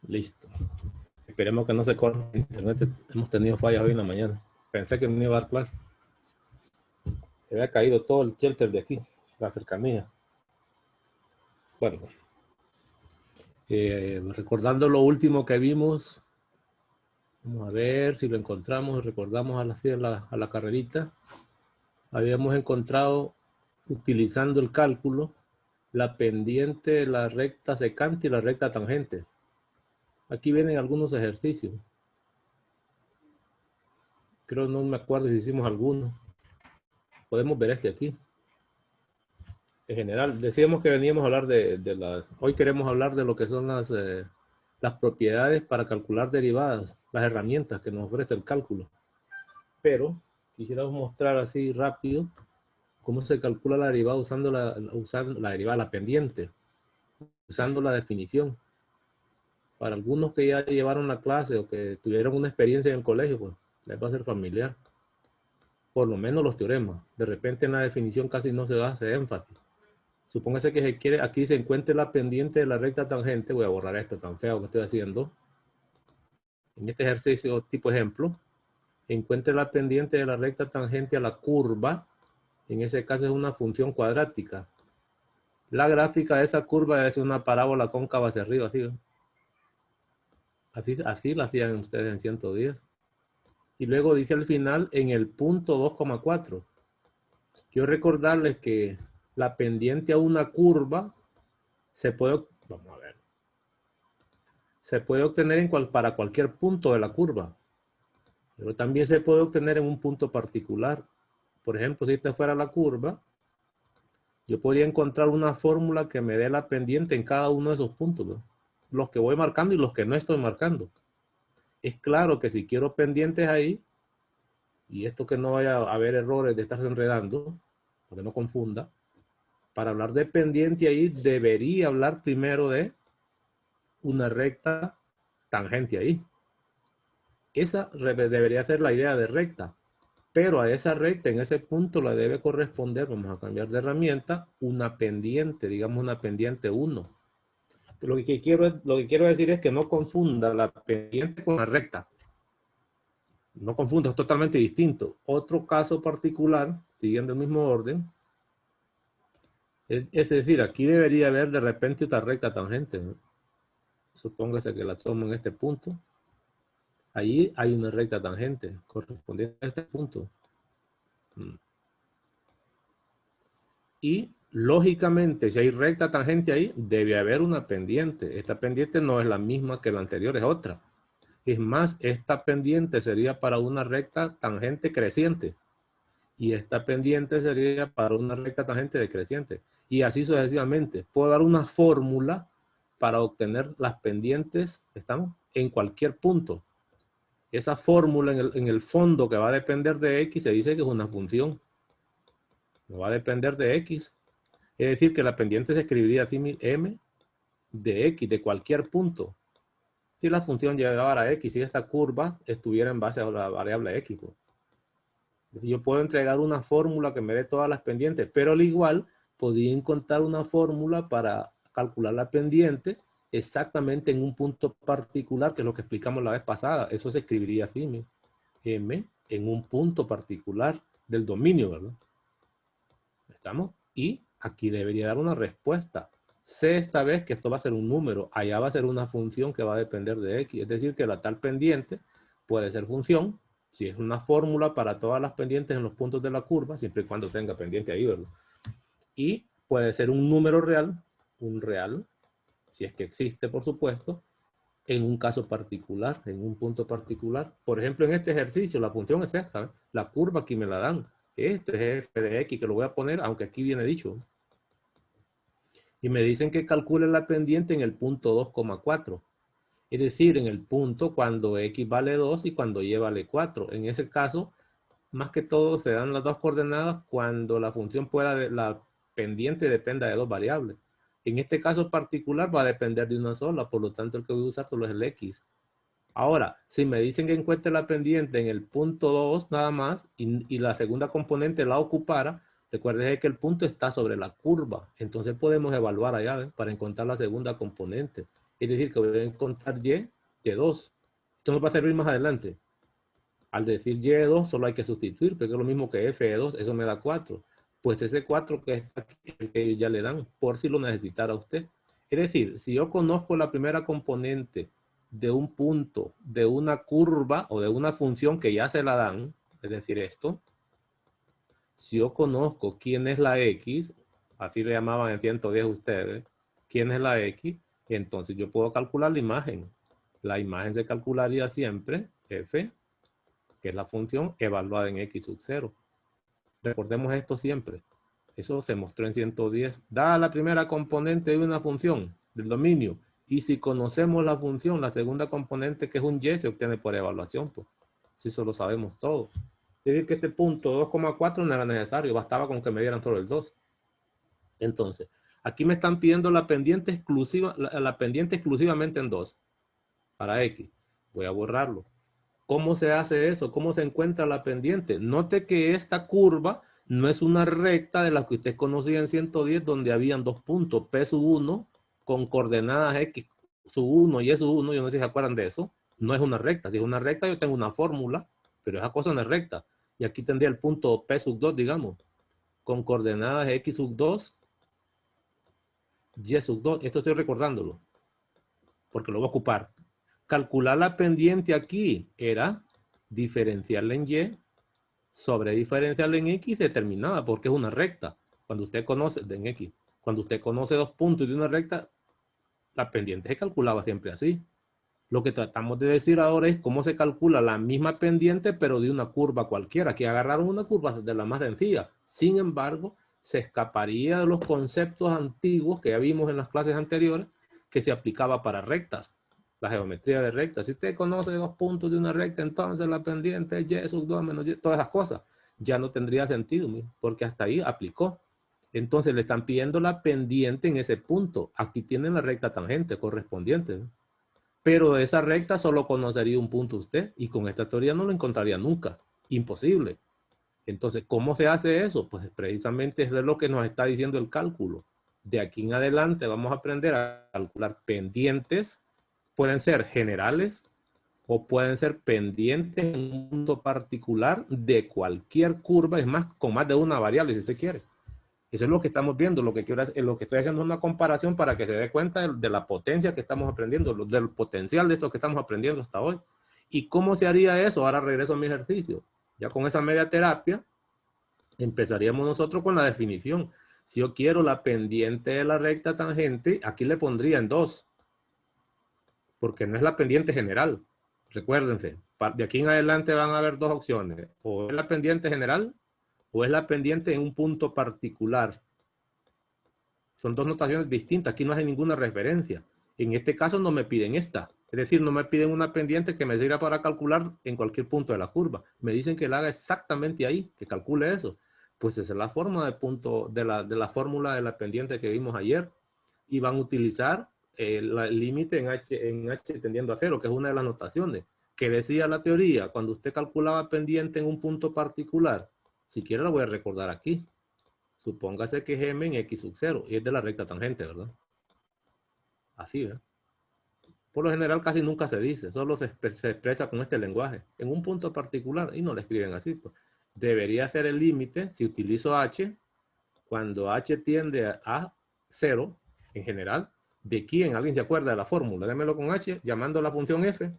Listo. Esperemos que no se corte internet. Hemos tenido fallas hoy en la mañana. Pensé que no iba a dar clase. Se había caído todo el shelter de aquí, la cercanía. Bueno, recordando lo último que vimos, vamos a ver si lo encontramos, recordamos a la carrerita. Habíamos encontrado, utilizando el cálculo, la pendiente de la recta secante y la recta tangente. Aquí vienen algunos ejercicios. Creo, no me acuerdo si hicimos alguno. Podemos ver este aquí. En general, decíamos que veníamos a hablar de las... Hoy queremos hablar de lo que son las propiedades para calcular derivadas, las herramientas que nos ofrece el cálculo. Pero quisiéramos mostrar así rápido cómo se calcula la derivada usando la derivada, la pendiente, usando la definición. Para algunos que ya llevaron la clase o que tuvieron una experiencia en el colegio, pues les va a ser familiar. Por lo menos los teoremas. De repente en la definición casi no se hace énfasis. Supóngase que se quiere, aquí se encuentre la pendiente de la recta tangente. Voy a borrar esto tan feo que estoy haciendo. En este ejercicio tipo ejemplo, encuentre la pendiente de la recta tangente a la curva. En ese caso es una función cuadrática. La gráfica de esa curva es una parábola cóncava hacia arriba, así. Así la hacían ustedes en 110. Y luego dice al final en el punto 2,4. Quiero recordarles que la pendiente a una curva se puede, vamos a ver, se puede obtener para cualquier punto de la curva, pero también se puede obtener en un punto particular. Por ejemplo, si esta fuera la curva, yo podría encontrar una fórmula que me dé la pendiente en cada uno de esos puntos, ¿no? Los que voy marcando y los que no estoy marcando. Es claro que si quiero pendientes ahí, y esto que no vaya a haber errores de estarse enredando, porque no confunda, para hablar de pendiente ahí debería hablar primero de una recta tangente ahí. Esa debería ser la idea de recta, pero a esa recta en ese punto le debe corresponder, vamos a cambiar de herramienta, una pendiente, digamos una pendiente 1. Lo que quiero decir es que no confunda la pendiente con la recta. No confunda, es totalmente distinto. Otro caso particular, siguiendo el mismo orden, es decir, aquí debería haber de repente otra recta tangente, ¿no? Supóngase que la tomo en este punto. Allí hay una recta tangente correspondiente a este punto. Y lógicamente, si hay recta tangente ahí, debe haber una pendiente. Esta pendiente no es la misma que la anterior, es otra. Es más, esta pendiente sería para una recta tangente creciente. Y esta pendiente sería para una recta tangente decreciente. Y así sucesivamente. Puedo dar una fórmula para obtener las pendientes, ¿estamos? En cualquier punto. Esa fórmula en el fondo que va a depender de X se dice que es una función. No va a depender de X. Es decir, que la pendiente se escribiría así, m de X, de cualquier punto. Si la función llegara a X, si esta curva estuviera en base a la variable X. Pues. Es decir, yo puedo entregar una fórmula que me dé todas las pendientes, pero al igual podría encontrar una fórmula para calcular la pendiente exactamente en un punto particular, que es lo que explicamos la vez pasada. Eso se escribiría así, m en un punto particular del dominio, ¿verdad? ¿Estamos? Y aquí debería dar una respuesta. Sé esta vez que esto va a ser un número, allá va a ser una función que va a depender de X. Es decir, que la tal pendiente puede ser función, si es una fórmula para todas las pendientes en los puntos de la curva, siempre y cuando tenga pendiente ahí, ¿verdad? Y puede ser un número real, un real, si es que existe, por supuesto, en un caso particular, en un punto particular. Por ejemplo, en este ejercicio, la función es esta, ¿eh? La curva aquí me la dan. Esto es f de x, que lo voy a poner, aunque aquí viene dicho. Y me dicen que calcule la pendiente en el punto 2,4. Es decir, en el punto cuando x vale 2 y cuando y vale 4. En ese caso, más que todo, se dan las dos coordenadas cuando la función la pendiente dependa de dos variables. En este caso particular va a depender de una sola, por lo tanto el que voy a usar solo es el x. Ahora, si me dicen que encuentre la pendiente en el punto 2 nada más y la segunda componente la ocupara, recuerden que el punto está sobre la curva. Entonces podemos evaluar allá, ¿ves? Para encontrar la segunda componente. Es decir, que voy a encontrar y de 2. Esto nos va a servir más adelante. Al decir y de 2 solo hay que sustituir, porque es lo mismo que f de 2, eso me da 4. Pues ese 4 que está aquí, es el que ellos ya le dan, por si lo necesitara usted. Es decir, si yo conozco la primera componente de un punto, de una curva o de una función que ya se la dan, es decir, esto, si yo conozco quién es la X, así le llamaban en 110 ustedes, quién es la X, entonces yo puedo calcular la imagen. La imagen se calcularía siempre, f, que es la función evaluada en x sub 0. Recordemos esto siempre. Eso se mostró en 110. Dada la primera componente de una función del dominio, y si conocemos la función, la segunda componente que es un y, se obtiene por evaluación. Pues, si eso lo sabemos todo. Es decir, que este punto 2,4 no era necesario, bastaba con que me dieran solo el 2. Entonces, aquí me están pidiendo la pendiente exclusiva, la pendiente exclusivamente en 2 para X. Voy a borrarlo. ¿Cómo se hace eso? ¿Cómo se encuentra la pendiente? Note que esta curva no es una recta de la que usted conocía en 110, donde habían dos puntos, P sub 1 con coordenadas X sub 1 y E sub 1, yo no sé si se acuerdan de eso. No es una recta. Si es una recta, yo tengo una fórmula, pero esa cosa no es recta. Y aquí tendría el punto P sub 2, digamos, con coordenadas X sub 2, Y sub 2. Esto estoy recordándolo, porque lo voy a ocupar. Calcular la pendiente aquí era diferenciarla en Y sobre diferenciarla en X determinada, porque es una recta. Cuando usted conoce, en X, cuando usted conoce dos puntos de una recta, la pendiente se calculaba siempre así. Lo que tratamos de decir ahora es cómo se calcula la misma pendiente, pero de una curva cualquiera, que agarraron una curva de la más sencilla. Sin embargo, se escaparía de los conceptos antiguos que ya vimos en las clases anteriores, que se aplicaba para rectas. La geometría de rectas. Si usted conoce dos puntos de una recta, entonces la pendiente es y sub 2 menos y, todas esas cosas. Ya no tendría sentido, porque hasta ahí aplicó. Entonces le están pidiendo la pendiente en ese punto. Aquí tienen la recta tangente correspondiente, ¿no? Pero de esa recta solo conocería un punto usted, y con esta teoría no lo encontraría nunca. Imposible. Entonces, ¿cómo se hace eso? Pues precisamente es de lo que nos está diciendo el cálculo. De aquí en adelante vamos a aprender a calcular pendientes. Pueden ser generales o pueden ser pendientes en un punto particular de cualquier curva, es más, con más de una variable si usted quiere. Eso es lo que estamos viendo. Lo que estoy haciendo es una comparación para que se dé cuenta de la potencia que estamos aprendiendo, del potencial de esto que estamos aprendiendo hasta hoy. ¿Y cómo se haría eso? Ahora regreso a mi ejercicio. Ya con esa media terapia, empezaríamos nosotros con la definición. Si yo quiero la pendiente de la recta tangente, aquí le pondría en 2, porque no es la pendiente general. Recuérdense, de aquí en adelante van a haber dos opciones. O es la pendiente general o es la pendiente en un punto particular. Son dos notaciones distintas. Aquí no hay ninguna referencia. En este caso no me piden esta. Es decir, no me piden una pendiente que me sirva para calcular en cualquier punto de la curva. Me dicen que la haga exactamente ahí, que calcule eso. Pues esa es la forma de punto de la fórmula de la pendiente que vimos ayer. Y van a utilizar el límite en H tendiendo a 0, que es una de las notaciones. Que decía la teoría, cuando usted calculaba pendiente en un punto particular, si quiere la voy a recordar aquí. Supóngase que G en X sub 0 y es de la recta tangente, ¿verdad? Así, ¿verdad? Por lo general casi nunca se dice, solo se expresa con este lenguaje, en un punto particular, y no le escriben así. Pues. Debería ser el límite, si utilizo H, cuando H tiende a 0, en general, de quién, alguien se acuerda de la fórmula, démelo con H, llamando la función F,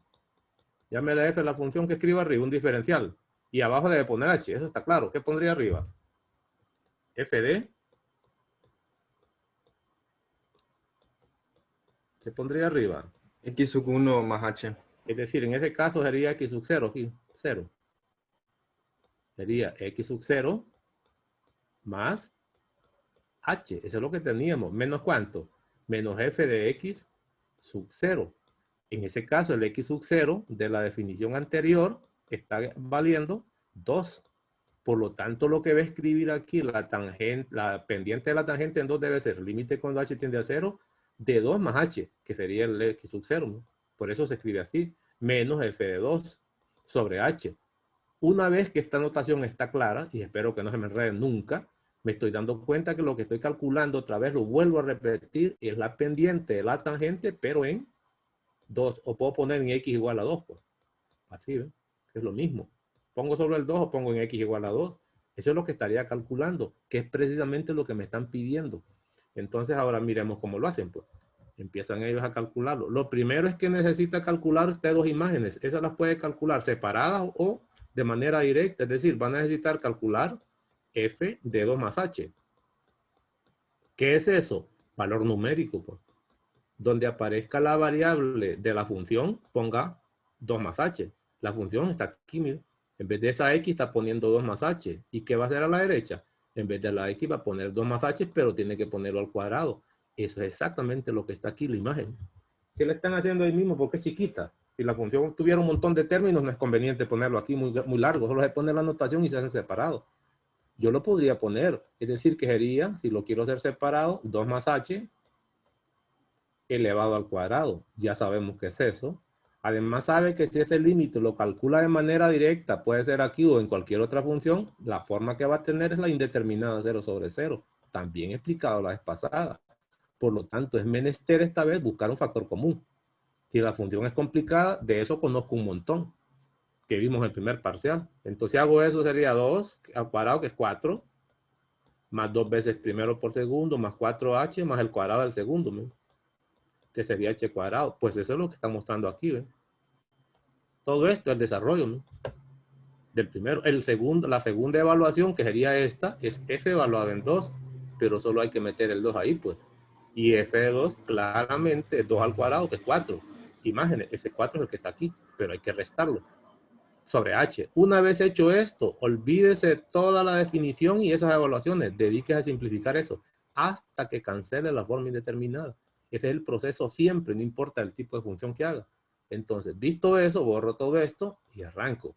llámele F la función que escribo arriba, un diferencial, y abajo debe poner H, eso está claro. ¿Qué pondría arriba? F de, ¿qué pondría arriba? X sub 1 más H. Es decir, en ese caso sería X sub 0 aquí, 0. Sería X sub 0 más H, eso es lo que teníamos. ¿Menos cuánto? Menos F de X sub 0. En ese caso, el X sub 0 de la definición anterior está valiendo 2. Por lo tanto, lo que va a escribir aquí, la pendiente de la tangente en 2 debe ser límite cuando H tiende a 0 de 2 más H, que sería el X sub 0, ¿no? Por eso se escribe así, menos F de 2 sobre H. Una vez que esta notación está clara, y espero que no se me enrede nunca, me estoy dando cuenta que lo que estoy calculando, otra vez lo vuelvo a repetir, es la pendiente de la tangente, pero en 2, o puedo poner en x igual a 2, pues. Así, ¿ves? Es lo mismo. Pongo solo el 2 o pongo en x igual a 2. Eso es lo que estaría calculando, que es precisamente lo que me están pidiendo. Entonces ahora miremos cómo lo hacen, pues. Empiezan ellos a calcularlo. Lo primero es que necesita calcular usted dos imágenes. Esas las puede calcular separadas o de manera directa. Es decir, van a necesitar calcular f de 2 más h. ¿Qué es eso? Valor numérico, pues. Donde aparezca la variable de la función, ponga 2 más h. La función está aquí, mire. En vez de esa x está poniendo 2 más h. ¿Y qué va a hacer a la derecha? En vez de la x va a poner 2 más h, pero tiene que ponerlo al cuadrado. Eso es exactamente lo que está aquí, la imagen. ¿Qué le están haciendo ahí mismo? Porque es chiquita. Si la función tuviera un montón de términos, no es conveniente ponerlo aquí muy largo. Solo se pone la notación y se hacen separados. Yo lo podría poner. Es decir, que sería, si lo quiero hacer separado, 2 más h elevado al cuadrado. Ya sabemos qué es eso. Además sabe que si ese límite lo calcula de manera directa, puede ser aquí o en cualquier otra función, la forma que va a tener es la indeterminada 0 sobre 0. También explicado la vez pasada. Por lo tanto, es menester esta vez buscar un factor común. Si la función es complicada, de eso conozco un montón, que vimos en el primer parcial. Entonces hago eso, sería 2 al cuadrado, que es 4, más 2 veces primero por segundo, más 4h, más el cuadrado del segundo, ¿no? Que sería h cuadrado. Pues eso es lo que está mostrando aquí, ¿ven? Todo esto es el desarrollo, ¿no? Del primero. El segundo, la segunda evaluación, que sería esta, es f evaluado en 2, pero solo hay que meter el 2 ahí, pues. Y f de 2 claramente es 2 al cuadrado, que es 4. Imágenes, ese 4 es el que está aquí, pero hay que restarlo sobre h. Una vez hecho esto, olvídese toda la definición y esas evaluaciones. Dedíquese a simplificar eso hasta que cancele la forma indeterminada. Ese es el proceso siempre, no importa el tipo de función que haga. Entonces, visto eso, borro todo esto y arranco.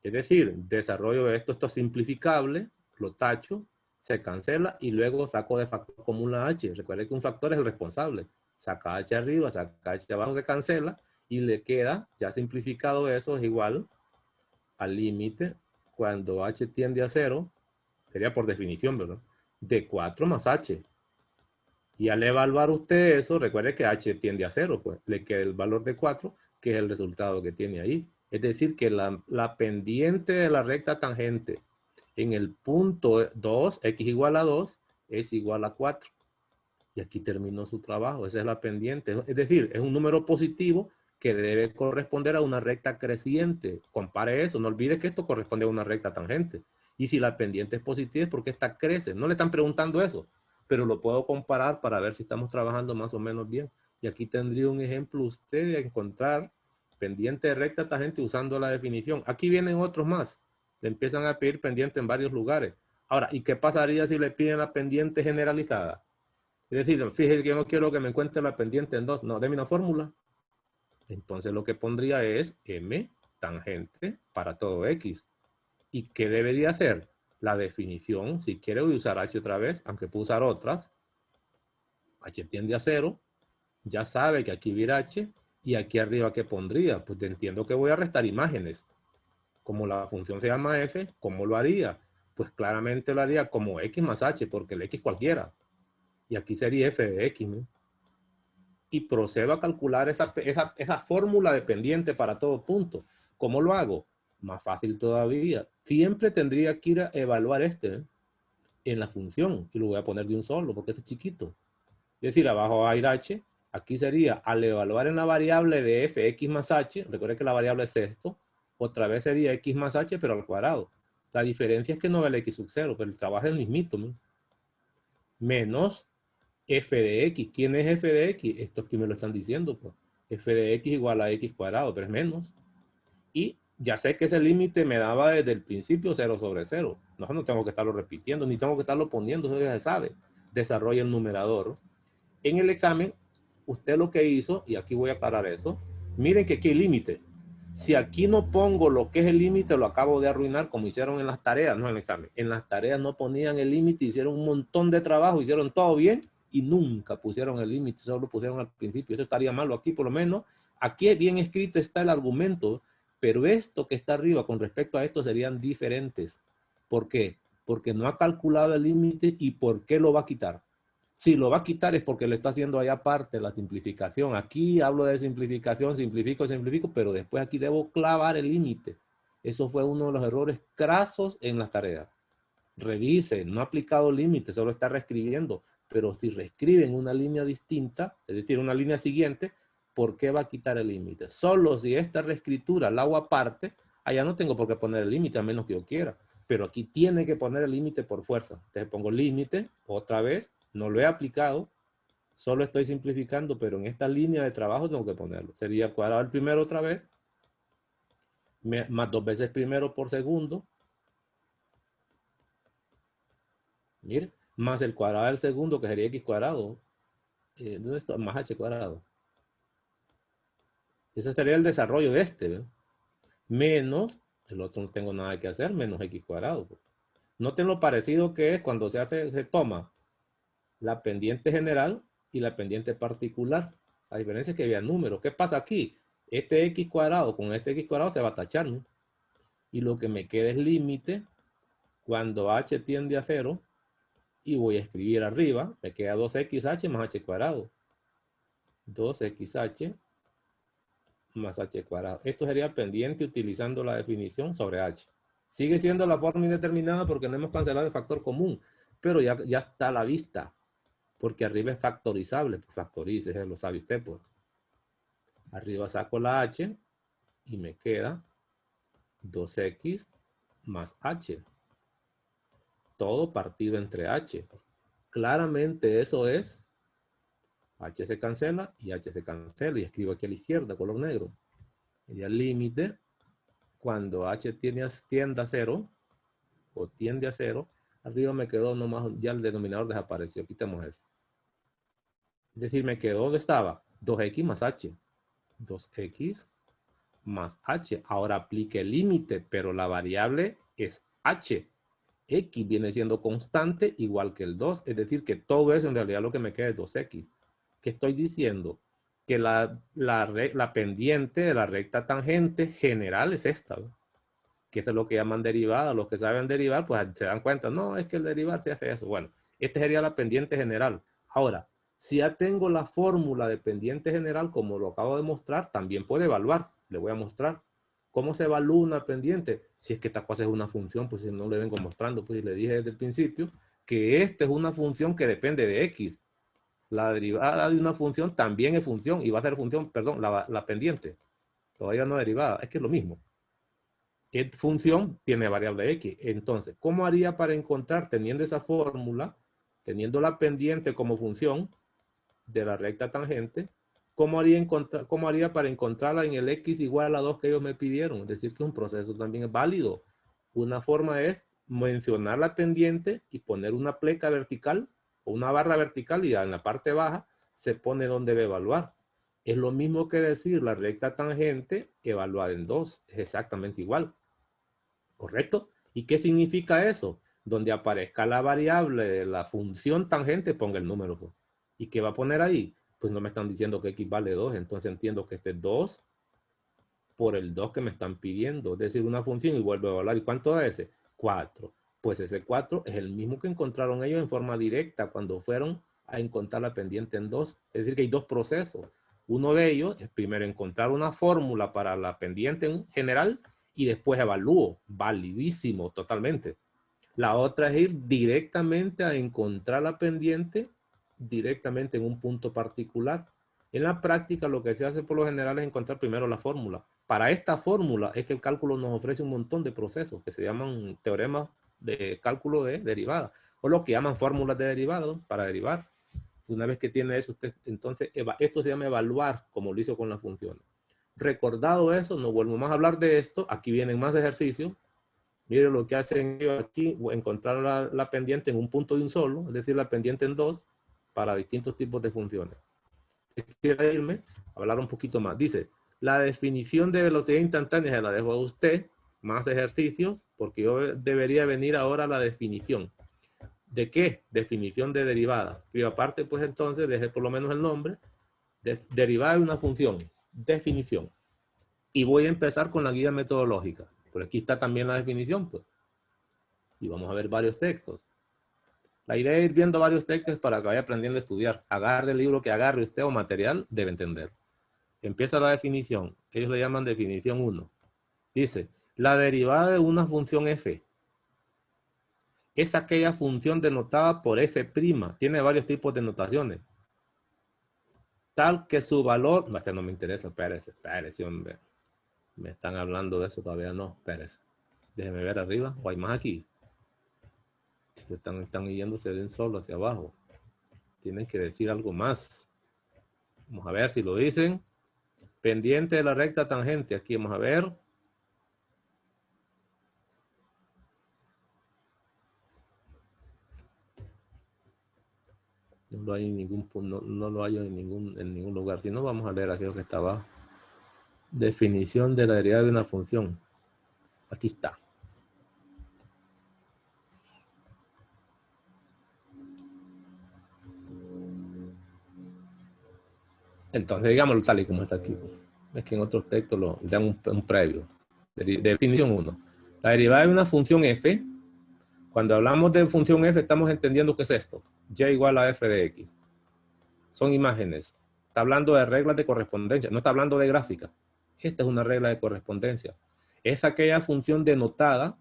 Es decir, desarrollo esto es simplificable, lo tacho, se cancela y luego saco de factor común la h. Recuerde que un factor es el responsable. Saca h arriba, saca h abajo, se cancela y le queda, ya simplificado eso, es igual al límite cuando h tiende a 0, sería por definición, ¿verdad? De 4 más h. Y al evaluar usted eso, recuerde que h tiende a 0, pues le queda el valor de 4, que es el resultado que tiene ahí. Es decir, que la pendiente de la recta tangente en el punto 2, x igual a 2, es igual a 4. Y aquí terminó su trabajo. Esa es la pendiente. Es decir, es un número positivo que debe corresponder a una recta creciente. Compare eso. No olvide que esto corresponde a una recta tangente. Y si la pendiente es positiva es porque esta crece. No le están preguntando eso, pero lo puedo comparar para ver si estamos trabajando más o menos bien. Y aquí tendría un ejemplo usted de encontrar pendiente de recta tangente usando la definición. Aquí vienen otros más. Le empiezan a pedir pendiente en varios lugares. Ahora, ¿y qué pasaría si le piden la pendiente generalizada? Es decir, fíjese que yo no quiero que me encuentre la pendiente en 2. No, deme una fórmula. Entonces lo que pondría es m tangente para todo x. ¿Y qué debería hacer? La definición, si quiere voy a usar h otra vez, aunque puedo usar otras. H tiende a 0. Ya sabe que aquí viene h. Y aquí arriba, ¿qué pondría? Pues entiendo que voy a restar imágenes. Como la función se llama f, ¿cómo lo haría? Pues claramente lo haría como x más h, porque el x cualquiera. Y aquí sería f de x, ¿no? Y procedo a calcular esa fórmula de pendiente para todo punto. ¿Cómo lo hago? Más fácil todavía. Siempre tendría que ir a evaluar en la función. Y lo voy a poner de un solo porque este es chiquito. Es decir, abajo va a ir h. Aquí sería, al evaluar en la variable de f, x más h, recuerde que la variable es esto, otra vez sería x más h, pero al cuadrado. La diferencia es que no ve el x sub 0, pero el trabajo es el mismito, ¿no? Menos f de x. ¿Quién es f de x? Estos que me lo están diciendo, pues. F de x igual a x cuadrado, pero es menos. Y ya sé que ese límite me daba desde el principio 0 sobre 0. No tengo que estarlo repitiendo, ni tengo que estarlo poniendo, eso ya se sabe. Desarrolla el numerador. En el examen, usted lo que hizo, y aquí voy a aclarar eso, miren que aquí hay límite. Si aquí no pongo lo que es el límite, lo acabo de arruinar como hicieron en las tareas, no en el examen. En las tareas no ponían el límite, hicieron un montón de trabajo, hicieron todo bien y nunca pusieron el límite, solo pusieron al principio. Eso estaría malo aquí, por lo menos. Aquí bien escrito está el argumento, pero esto que está arriba con respecto a esto serían diferentes. ¿Por qué? Porque no ha calculado el límite y ¿por qué lo va a quitar? Si lo va a quitar es porque lo está haciendo ahí aparte la simplificación. Aquí hablo de simplificación, simplifico, pero después aquí debo clavar el límite. Eso fue uno de los errores crasos en las tareas. Revise, no ha aplicado límite, solo está reescribiendo. Pero si reescriben una línea distinta, es decir, una línea siguiente, ¿por qué va a quitar el límite? Solo si esta reescritura la hago aparte, allá no tengo por qué poner el límite, a menos que yo quiera. Pero aquí tiene que poner el límite por fuerza. Entonces pongo límite, otra vez, no lo he aplicado, solo estoy simplificando, pero en esta línea de trabajo tengo que ponerlo. Sería cuadrado el primero otra vez, más 2 veces primero por segundo. Mire, más el cuadrado del segundo, que sería x cuadrado. ¿Dónde está? Más h cuadrado. Ese sería el desarrollo de este, ¿ve? Menos, el otro no tengo nada que hacer, menos x cuadrado. Noten lo parecido que es cuando se toma la pendiente general y la pendiente particular. La diferencia es que había números. ¿Qué pasa aquí? Este x cuadrado con este x cuadrado se va a tachar, ¿no? Y lo que me queda es límite cuando h tiende a 0. Y voy a escribir arriba, me queda 2xh más h cuadrado. 2xh más h cuadrado. Esto sería pendiente utilizando la definición sobre h. Sigue siendo la forma indeterminada porque no hemos cancelado el factor común, pero ya está a la vista, porque arriba es factorizable. Pues factorice, lo sabe usted, pues. Arriba saco la h y me queda 2x más h. Todo partido entre h. Claramente eso es h se cancela y h se cancela. Y escribo aquí a la izquierda, color negro. Sería el límite cuando h tiende a 0 o tiende a 0. Arriba me quedó nomás, ya el denominador desapareció. Quitemos eso. Es decir, me quedó, ¿dónde estaba? 2x más h. 2x más h. Ahora aplique el límite, pero la variable es h. X viene siendo constante igual que el 2. Es decir, que todo eso en realidad lo que me queda es 2x. ¿Qué estoy diciendo? Que la pendiente de la recta tangente general es esta, ¿no? Que eso es lo que llaman derivada. Los que saben derivar, pues se dan cuenta, no, es que el derivar se hace eso. Bueno, esta sería la pendiente general. Ahora, si ya tengo la fórmula de pendiente general, como lo acabo de mostrar, también puede evaluar. Le voy a mostrar cómo se evalúa una pendiente. Si es que esta cosa es una función, pues si no le vengo mostrando, pues le dije desde el principio que esta es una función que depende de x. La derivada de una función también es función y va a ser función, perdón, la pendiente. Todavía no derivada, es que es lo mismo. Función tiene variable x. Entonces, ¿cómo haría para encontrar, teniendo esa fórmula, teniendo la pendiente como función de la recta tangente, cómo haría para encontrarla en el x igual a 2 que ellos me pidieron? Es decir, que un proceso también es válido. Una forma es mencionar la pendiente y poner una pleca vertical o una barra vertical y en la parte baja se pone donde debe evaluar. Es lo mismo que decir la recta tangente evaluada en 2. Es exactamente igual. ¿Correcto? ¿Y qué significa eso? Donde aparezca la variable de la función tangente, ponga el número. Pues. ¿Y qué va a poner ahí? Pues no me están diciendo que x vale 2, entonces entiendo que este es 2 por el 2 que me están pidiendo. Es decir, una función y vuelvo a evaluar. ¿Y cuánto es ese? 4. Pues ese 4 es el mismo que encontraron ellos en forma directa cuando fueron a encontrar la pendiente en 2. Es decir, que hay dos procesos. Uno de ellos es primero encontrar una fórmula para la pendiente en general y después evalúo. Validísimo, totalmente. La otra es ir directamente a encontrar la pendiente directamente en un punto particular. En la práctica lo que se hace por lo general es encontrar primero la fórmula. Para esta fórmula es que el cálculo nos ofrece un montón de procesos que se llaman teoremas de cálculo de derivada o lo que llaman fórmulas de derivada para derivar. Una vez que tiene eso, usted, entonces esto se llama evaluar, como lo hizo con las funciones. Recordado eso, no vuelvo más a hablar de esto. Aquí vienen más ejercicios. Miren lo que hacen ellos aquí, encontrar la pendiente en un punto de un solo, es decir, la pendiente en 2, para distintos tipos de funciones. Quisiera irme a hablar un poquito más. Dice, la definición de velocidad instantánea se la dejo a usted, más ejercicios, porque yo debería venir ahora a la definición. ¿De qué? Definición de derivada. Y aparte, pues entonces, deje por lo menos el nombre. Derivada de una función. Definición. Y voy a empezar con la guía metodológica. Por aquí está también la definición, pues. Y vamos a ver varios textos. La idea es ir viendo varios textos para que vaya aprendiendo a estudiar. Agarre el libro que agarre usted o material, debe entender. Empieza la definición. Ellos le llaman definición 1. Dice, la derivada de una función f es aquella función denotada por f'. Tiene varios tipos de notaciones. Tal que su valor... No, este no me interesa. Espérese, hombre. Me están hablando de eso todavía. No, espérese. Déjeme ver arriba. O hay más aquí. Están yéndose de un solo hacia abajo. Tienen que decir algo más. Vamos a ver si lo dicen. Pendiente de la recta tangente. Aquí vamos a ver. No lo hay en ningún punto, no lo hay en ningún lugar. Si no, vamos a leer aquello que está abajo. Definición de la derivada de una función. Aquí está. Entonces, digámoslo tal y como está aquí. Es que en otros textos lo dan un previo. Definición 1. La derivada de una función f. Cuando hablamos de función f, estamos entendiendo qué es esto. Y igual a f de x. Son imágenes. Está hablando de reglas de correspondencia. No está hablando de gráfica. Esta es una regla de correspondencia. Es aquella función denotada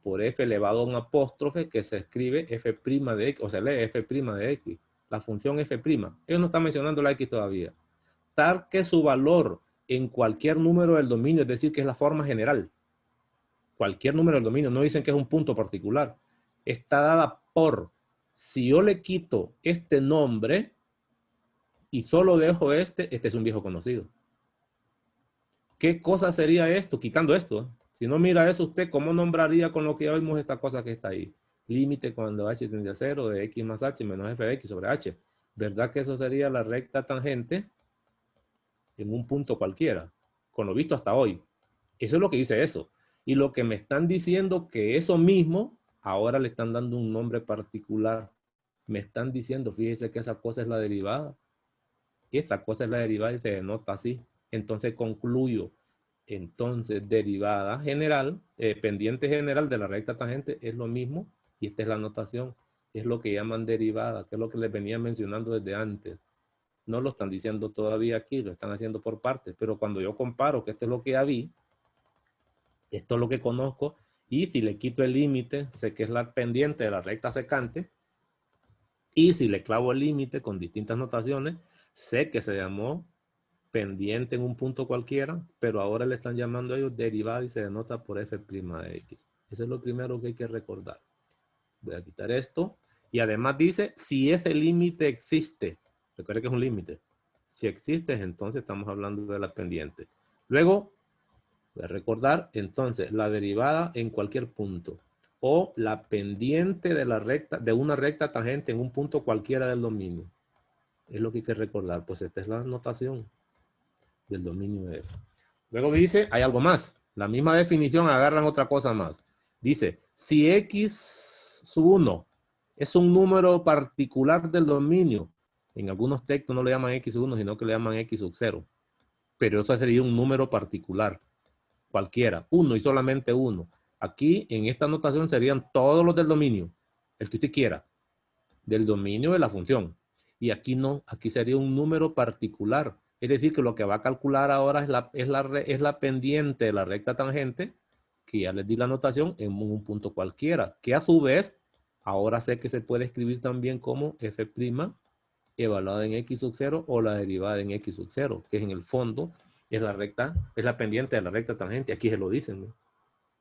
por f elevado a un apóstrofe que se escribe f' de x, o se lee f' de x. La función f'. Ellos no están mencionando la x todavía. Tal que su valor en cualquier número del dominio, es decir, que es la forma general. Cualquier número del dominio, no dicen que es un punto particular. Está dada por, si yo le quito este nombre y solo dejo este es un viejo conocido. ¿Qué cosa sería esto? Quitando esto. Si no mira eso usted, ¿cómo nombraría con lo que ya vimos esta cosa que está ahí? Límite cuando h tiende a 0 de x más h menos f de x sobre h. ¿Verdad que eso sería la recta tangente en un punto cualquiera? Con lo visto hasta hoy. Eso es lo que dice eso. Y lo que me están diciendo que eso mismo, ahora le están dando un nombre particular. Me están diciendo, fíjese que esa cosa es la derivada. Esa cosa es la derivada y se denota así. Entonces concluyo. Entonces, derivada general, pendiente general de la recta tangente es lo mismo. Y esta es la notación. Es lo que llaman derivada, que es lo que les venía mencionando desde antes. No lo están diciendo todavía aquí, lo están haciendo por partes. Pero cuando yo comparo que esto es lo que ya vi, esto es lo que conozco, y si le quito el límite, sé que es la pendiente de la recta secante. Y si le clavo el límite con distintas notaciones, sé que se llamó pendiente en un punto cualquiera, pero ahora le están llamando a ellos derivada y se denota por f' de x. Eso es lo primero que hay que recordar. Voy a quitar esto. Y además dice, si ese límite existe. Recuerde que es un límite. Si existe, entonces estamos hablando de la pendiente. Luego, voy a recordar, entonces, la derivada en cualquier punto. O la pendiente de la recta, de una recta tangente en un punto cualquiera del dominio. Es lo que hay que recordar. Pues esta es la notación del dominio de F. Luego dice, hay algo más. La misma definición agarran otra cosa más. Dice, si x sub 1 es un número particular del dominio, en algunos textos no le llaman x sub 1, sino que le llaman x sub 0. Pero eso sería un número particular, cualquiera, uno y solamente uno. Aquí, en esta notación, serían todos los del dominio, el que usted quiera, del dominio de la función. Y aquí no, aquí sería un número particular. Es decir, que lo que va a calcular ahora es la pendiente de la recta tangente, que ya les di la notación, en un punto cualquiera, que a su vez, ahora sé que se puede escribir también como f' evaluada en x sub 0 o la derivada en x sub 0, que en el fondo es la recta, es la pendiente de la recta tangente. Aquí se lo dicen, ¿no?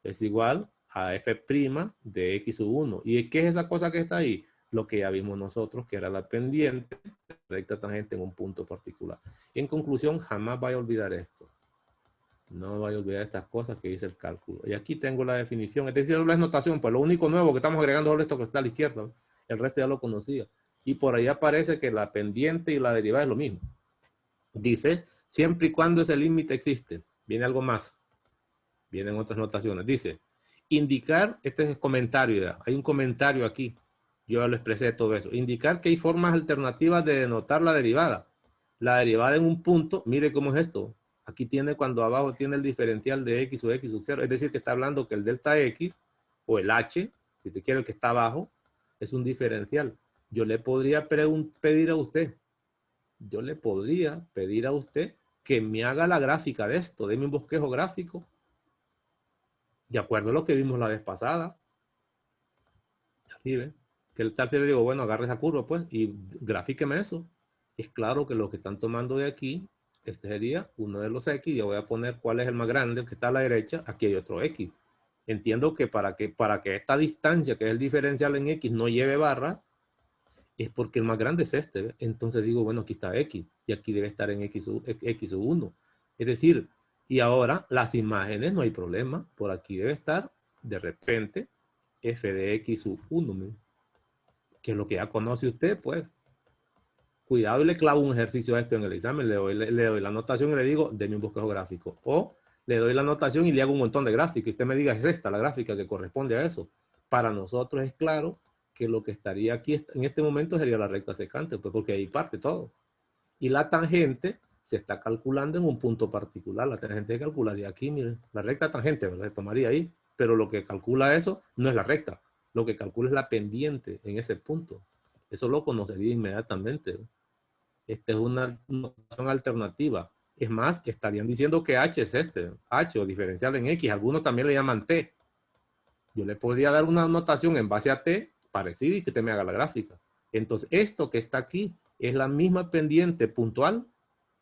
Es igual a f' de x sub 1. ¿Y qué es esa cosa que está ahí? Lo que ya vimos nosotros, que era la pendiente de la recta tangente en un punto particular. En conclusión, jamás vaya a olvidar esto. No vaya a olvidar estas cosas que dice el cálculo. Y aquí tengo la definición. Es decir, no es notación, pues lo único nuevo que estamos agregando es esto que está a la izquierda. El resto ya lo conocía. Y por ahí aparece que la pendiente y la derivada es lo mismo. Dice, siempre y cuando ese límite existe. Viene algo más. Vienen otras notaciones. Dice, indicar, este es el comentario ya. Hay un comentario aquí. Yo ya lo expresé todo eso. Indicar que hay formas alternativas de denotar la derivada. La derivada en un punto, mire cómo es esto. Aquí tiene cuando abajo tiene el diferencial de x o x sub 0. Es decir, que está hablando que el delta x o el h, si te quiere el que está abajo, Es un diferencial. Yo le podría pedir a usted, que me haga la gráfica de esto, deme un bosquejo gráfico, de acuerdo a lo que vimos la vez pasada. Así, ¿ve? Que tal si le digo, bueno, agarre esa curva, pues, y grafíqueme eso. Es claro que lo que están tomando de aquí, este sería uno de los X, yo voy a poner cuál es el más grande, el que está a la derecha, aquí hay otro X. Entiendo que para que esta distancia, que es el diferencial en X, no lleve barra, es porque el más grande es este, ¿ve? Entonces digo, bueno, aquí está X, y aquí debe estar en X sub 1. Es decir, y ahora las imágenes, no hay problema, por aquí debe estar, de repente, f de X sub 1, ¿me? Que es lo que ya conoce usted, pues. Cuidado y le clavo un ejercicio a esto en el examen, le doy la anotación y le digo, deme un bosquejo gráfico. O le doy la anotación y le hago un montón de gráficas. Y usted me diga, es esta la gráfica que corresponde a eso. Para nosotros es claro que lo que estaría aquí en este momento sería la recta secante, pues porque ahí parte todo. Y la tangente se está calculando en un punto particular. La tangente se calcularía aquí, miren, la recta tangente, ¿verdad? Se tomaría ahí. Pero lo que calcula eso no es la recta. Lo que calcula es la pendiente en ese punto. Eso lo conocería inmediatamente, ¿no? Esta es una notación alternativa. Es más, estarían diciendo que H es este, H o diferencial en X. Algunos también le llaman T. Yo le podría dar una notación en base a T parecida y que te me haga la gráfica. Entonces, esto que está aquí es la misma pendiente puntual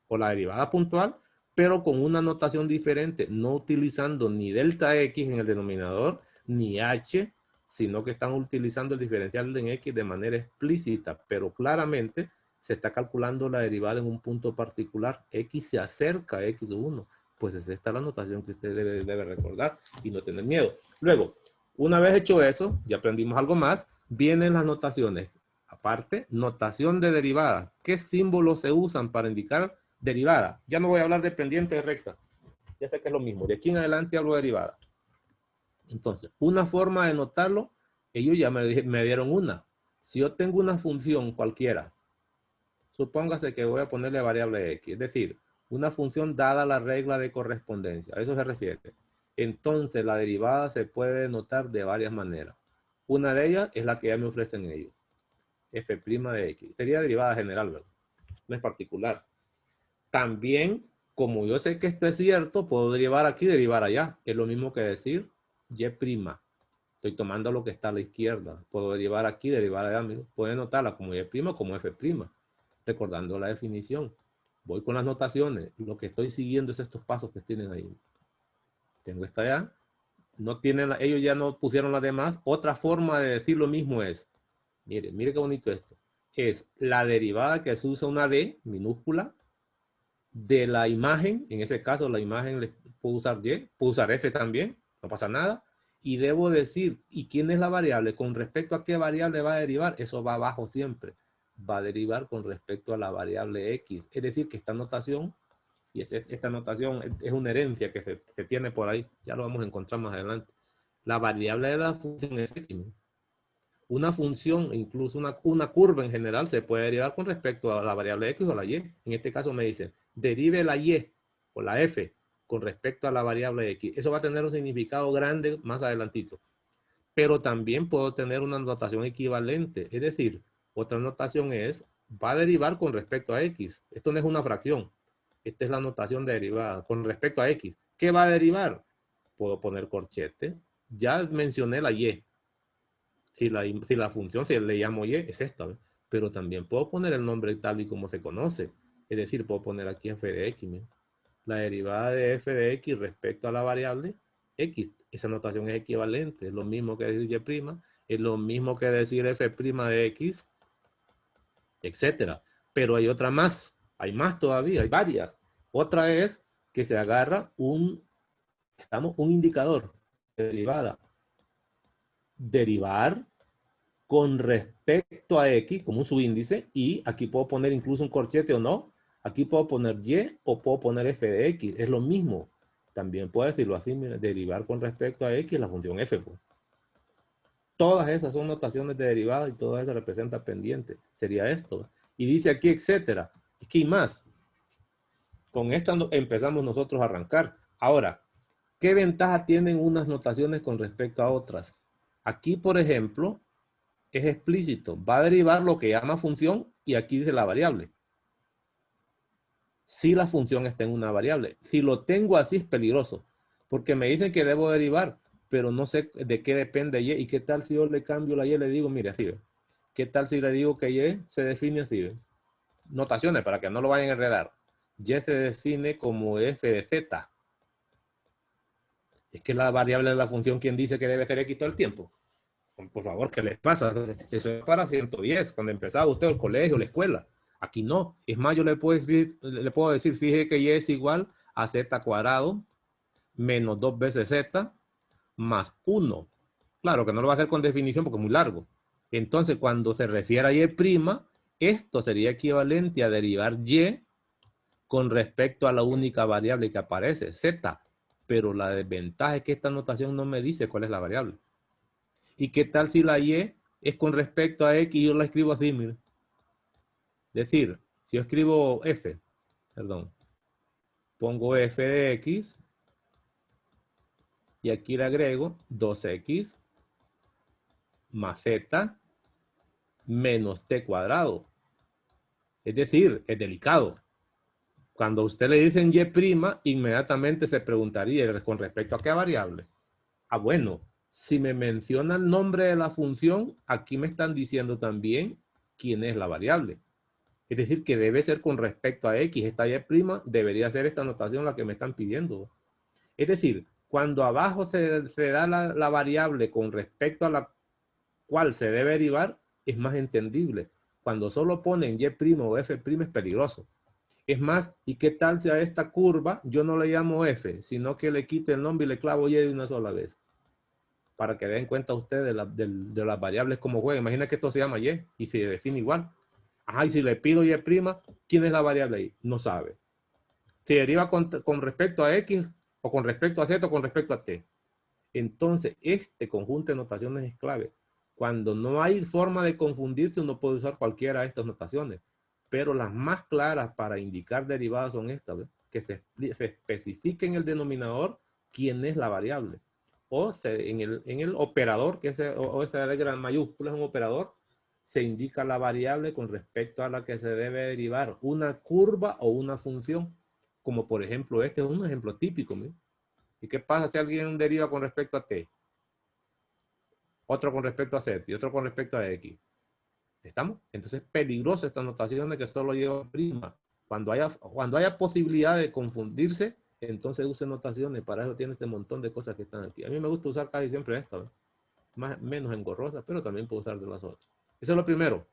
o la derivada puntual, pero con una notación diferente, no utilizando ni delta X en el denominador, ni H, sino que están utilizando el diferencial en X de manera explícita, pero claramente se está calculando la derivada en un punto particular. X se acerca a X1. Pues es esta la notación que usted debe recordar y no tener miedo. Luego, una vez hecho eso, ya aprendimos algo más, vienen las notaciones. Aparte, notación de derivada. ¿Qué símbolos se usan para indicar derivada? Ya no voy a hablar de pendiente de recta. Ya sé que es lo mismo. De aquí en adelante hablo de derivada. Entonces, una forma de notarlo, ellos ya me dieron una. Si yo tengo una función cualquiera, supóngase que voy a ponerle variable x, es decir, una función dada la regla de correspondencia. A eso se refiere. Entonces, la derivada se puede denotar de varias maneras. Una de ellas es la que ya me ofrecen ellos. F' de x. Sería derivada general, ¿verdad? No es particular. También, como yo sé que esto es cierto, puedo derivar aquí, derivar allá. Es lo mismo que decir y'. Estoy tomando lo que está a la izquierda. Puedo derivar aquí, derivar allá. Puedo notarla como y' o como f'. Recordando la definición. Voy con las notaciones. Lo que estoy siguiendo es estos pasos que tienen ahí. Tengo esta ya. No tienen, ellos ya no pusieron las demás. Otra forma de decir lo mismo es, mire qué bonito esto. Es la derivada que se usa una D minúscula de la imagen. En ese caso, la imagen puedo usar Y, puedo usar F también. No pasa nada. Y debo decir, ¿y quién es la variable? ¿Con respecto a qué variable va a derivar? Eso va abajo siempre. Va a derivar con respecto a la variable X. Es decir, que esta notación, y esta notación es una herencia que se tiene por ahí. Ya lo vamos a encontrar más adelante. La variable de la función es X. Una función, incluso una curva en general, se puede derivar con respecto a la variable X o la Y. En este caso me dice, derive la Y o la F con respecto a la variable X. Eso va a tener un significado grande más adelantito. Pero también puedo tener una notación equivalente. Es decir, otra notación es, va a derivar con respecto a X. Esto no es una fracción. Esta es la notación de derivada con respecto a X. ¿Qué va a derivar? Puedo poner corchete. Ya mencioné la Y. Si la función, si le llamo Y, es esta, ¿ves? Pero también puedo poner el nombre tal y como se conoce. Es decir, puedo poner aquí f de x. ¿Ves? La derivada de f de x respecto a la variable x. Esa notación es equivalente. Es lo mismo que decir y', es lo mismo que decir f' de x, etcétera. Pero hay otra más. Hay más todavía, hay varias. Otra es que se agarra un indicador de derivada. Derivar con respecto a X como un subíndice, y aquí puedo poner incluso un corchete o no. Aquí puedo poner Y o puedo poner f de X. Es lo mismo. También puedo decirlo así, mira, derivar con respecto a X la función f. Pues. Todas esas son notaciones de derivada y todas esas representan pendiente. Sería esto. Y dice aquí, etcétera. Es que hay más. Con esta empezamos nosotros a arrancar. Ahora, ¿qué ventaja tienen unas notaciones con respecto a otras? Aquí, por ejemplo, es explícito. Va a derivar lo que llama función y aquí dice la variable. Si la función está en una variable. Si lo tengo así es peligroso, porque me dicen que debo derivar, pero no sé de qué depende y. ¿Y qué tal si yo le cambio la y y le digo, mire, así ve? ¿Qué tal si le digo que y se define así? ¿Ve? Notaciones para que no lo vayan a enredar. Y se define como f de z. Es que la variable de la función, ¿quién dice que debe ser x todo el tiempo? Por favor, ¿qué les pasa? Eso es para 110, cuando empezaba usted el colegio, la escuela. Aquí no. Es más, yo le puedo decir, fíjese que y es igual a z cuadrado menos 2 veces z más 1. Claro que no lo va a hacer con definición porque es muy largo. Entonces, cuando se refiere a y', esto sería equivalente a derivar y con respecto a la única variable que aparece, z. Pero la desventaja es que esta notación no me dice cuál es la variable. ¿Y qué tal si la y es con respecto a x y yo la escribo así? Mire. Es decir, si yo escribo f, perdón, pongo f de x y aquí le agrego 2x más z menos t cuadrado. Es decir, es delicado. Cuando a usted le dicen y', inmediatamente se preguntaría con respecto a qué variable. Ah, bueno, si me menciona el nombre de la función, aquí me están diciendo también quién es la variable. Es decir, que debe ser con respecto a x. Esta y' debería ser esta notación la que me están pidiendo. Es decir, cuando abajo se da la variable con respecto a la cual se debe derivar, es más entendible. Cuando solo ponen y' o f' es peligroso. Es más, ¿y qué tal si a esta curva yo no le llamo f, sino que le quito el nombre y le clavo y de una sola vez? Para que den cuenta ustedes de las variables como juegan. Imagina que esto se llama y se define igual. Ajá, y si le pido y', ¿quién es la variable ahí? No sabe. Se deriva con respecto a x, o con respecto a z, o con respecto a t. Entonces, este conjunto de notaciones es clave. Cuando no hay forma de confundirse, uno puede usar cualquiera de estas notaciones. Pero las más claras para indicar derivadas son estas, ¿ves? Que se especifique en el denominador quién es la variable. O en el operador, que o esa letra mayúscula es un operador, se indica la variable con respecto a la que se debe derivar una curva o una función. Como por ejemplo, este es un ejemplo típico. ¿Sí? ¿Y qué pasa si alguien deriva con respecto a t? Otro con respecto a z y otro con respecto a x. ¿Estamos? Entonces es peligroso esta notación de que solo lleva prima. Cuando haya posibilidad de confundirse, entonces use notaciones. Para eso tiene este montón de cosas que están aquí. A mí me gusta usar casi siempre esta, menos engorrosa, pero también puedo usar de las otras. Eso es lo primero,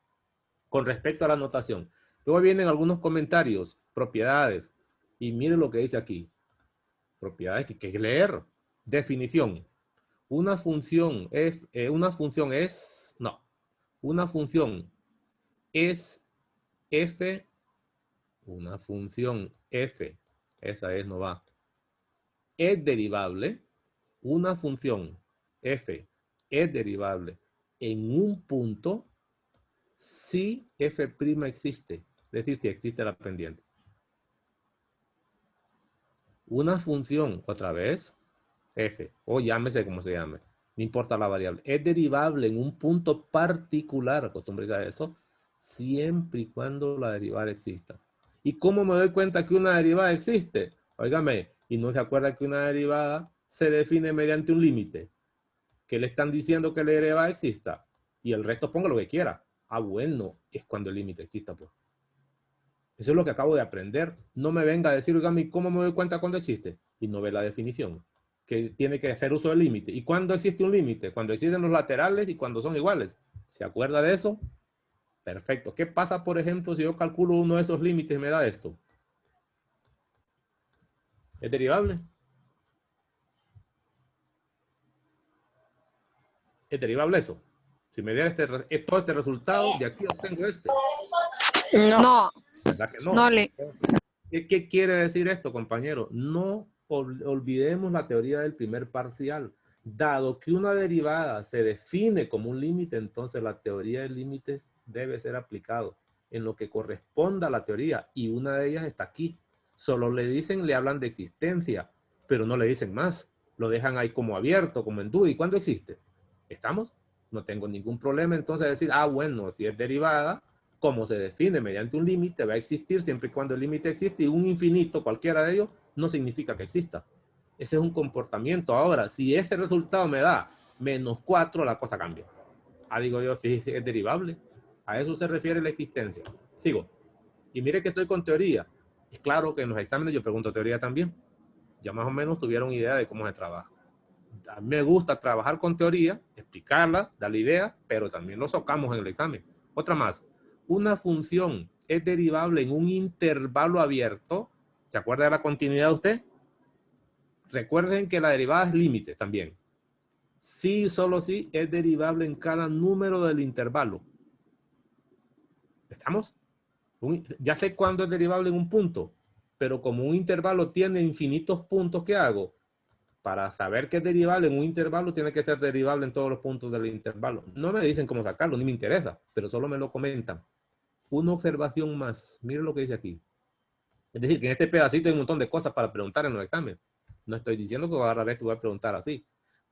con respecto a la notación. Luego vienen algunos comentarios, propiedades. Y miren lo que dice aquí. Propiedades que hay que leer. Definición. Una función es f, una función f, esa es, no va, es derivable, una función f es derivable en un punto si f' existe, es decir, si existe la pendiente. Una función, otra vez, f, o llámese como se llame, no importa la variable, es derivable en un punto particular, acostúmbrese a eso, siempre y cuando la derivada exista. ¿Y cómo me doy cuenta que una derivada existe? Óigame, y no se acuerda que una derivada se define mediante un límite. ¿Qué le están diciendo que la derivada exista? Y el resto ponga lo que quiera. Ah, bueno, es cuando el límite exista, pues. Eso es lo que acabo de aprender. No me venga a decir, óigame, ¿cómo me doy cuenta cuando existe? Y no ve la definición. Que tiene que hacer uso del límite. ¿Y cuándo existe un límite? Cuando existen los laterales y cuando son iguales. ¿Se acuerda de eso? Perfecto. ¿Qué pasa, por ejemplo, si yo calculo uno de esos límites y me da esto? ¿Es derivable? ¿Es derivable eso? Si me diera todo este resultado, de aquí obtengo este. No. ¿Verdad que no? No le. ¿Qué quiere decir esto, compañero? No olvidemos la teoría del primer parcial. Dado que una derivada se define como un límite, entonces la teoría de límites debe ser aplicado en lo que corresponda a la teoría. Y una de ellas está aquí. Solo le hablan de existencia, pero no le dicen más. Lo dejan ahí como abierto, como en duda. ¿Y cuándo existe? ¿Estamos? No tengo ningún problema entonces decir, ah, bueno, si es derivada, como se define mediante un límite, va a existir siempre y cuando el límite existe, y un infinito, cualquiera de ellos, no significa que exista. Ese es un comportamiento. Ahora, si ese resultado me da -4, la cosa cambia. Ah, digo yo, si es derivable. A eso se refiere la existencia. Sigo. Y mire que estoy con teoría. Es claro que en los exámenes yo pregunto teoría también. Ya más o menos tuvieron idea de cómo se trabaja. A mí me gusta trabajar con teoría, explicarla, darle idea, pero también lo socamos en el examen. Otra más. Una función es derivable en un intervalo abierto. ¿Se acuerda de la continuidad usted? Recuerden que la derivada es límite también. Sí, solo sí, es derivable en cada número del intervalo. ¿Estamos? Ya sé cuándo es derivable en un punto, pero como un intervalo tiene infinitos puntos, ¿qué hago? Para saber que es derivable en un intervalo, tiene que ser derivable en todos los puntos del intervalo. No me dicen cómo sacarlo, ni me interesa, pero solo me lo comentan. Una observación más. Miren lo que dice aquí. Es decir, que en este pedacito hay un montón de cosas para preguntar en los exámenes. No estoy diciendo que voy a agarrar esto y voy a preguntar así.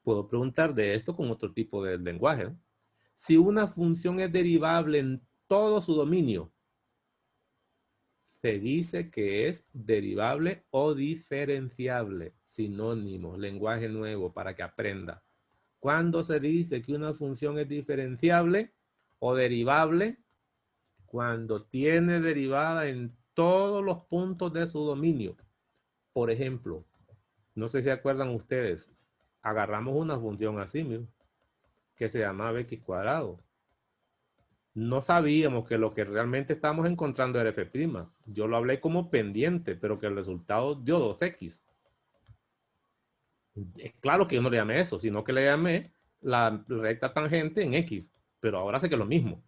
Puedo preguntar de esto con otro tipo de lenguaje, ¿no? Si una función es derivable en todo su dominio, se dice que es derivable o diferenciable. Sinónimo, lenguaje nuevo para que aprenda. ¿Cuándo se dice que una función es diferenciable o derivable? Cuando tiene derivada en todos los puntos de su dominio. Por ejemplo, no sé si se acuerdan ustedes, agarramos una función así, mismo, que se llamaba x cuadrado. No sabíamos que lo que realmente estamos encontrando era f'. Yo lo hablé como pendiente, pero que el resultado dio 2x. Es claro que yo no le llamé eso, sino que le llamé la recta tangente en x. Pero ahora sé que es lo mismo.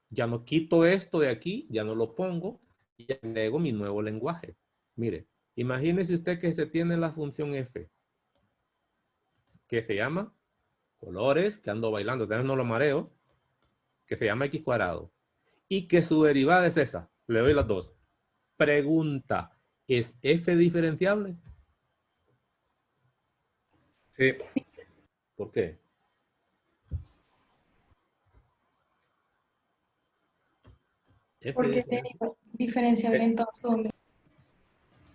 Ya no quito esto de aquí, ya no lo pongo, y ya agrego mi nuevo lenguaje. Mire, imagínese usted que se tiene la función f, que se llama colores, que ando bailando, entonces no lo mareo, que se llama x cuadrado, y que su derivada es esa. Le doy las dos. Pregunta, ¿es f diferenciable? Sí. ¿Por qué? Porque es diferenciable en todo su dominio.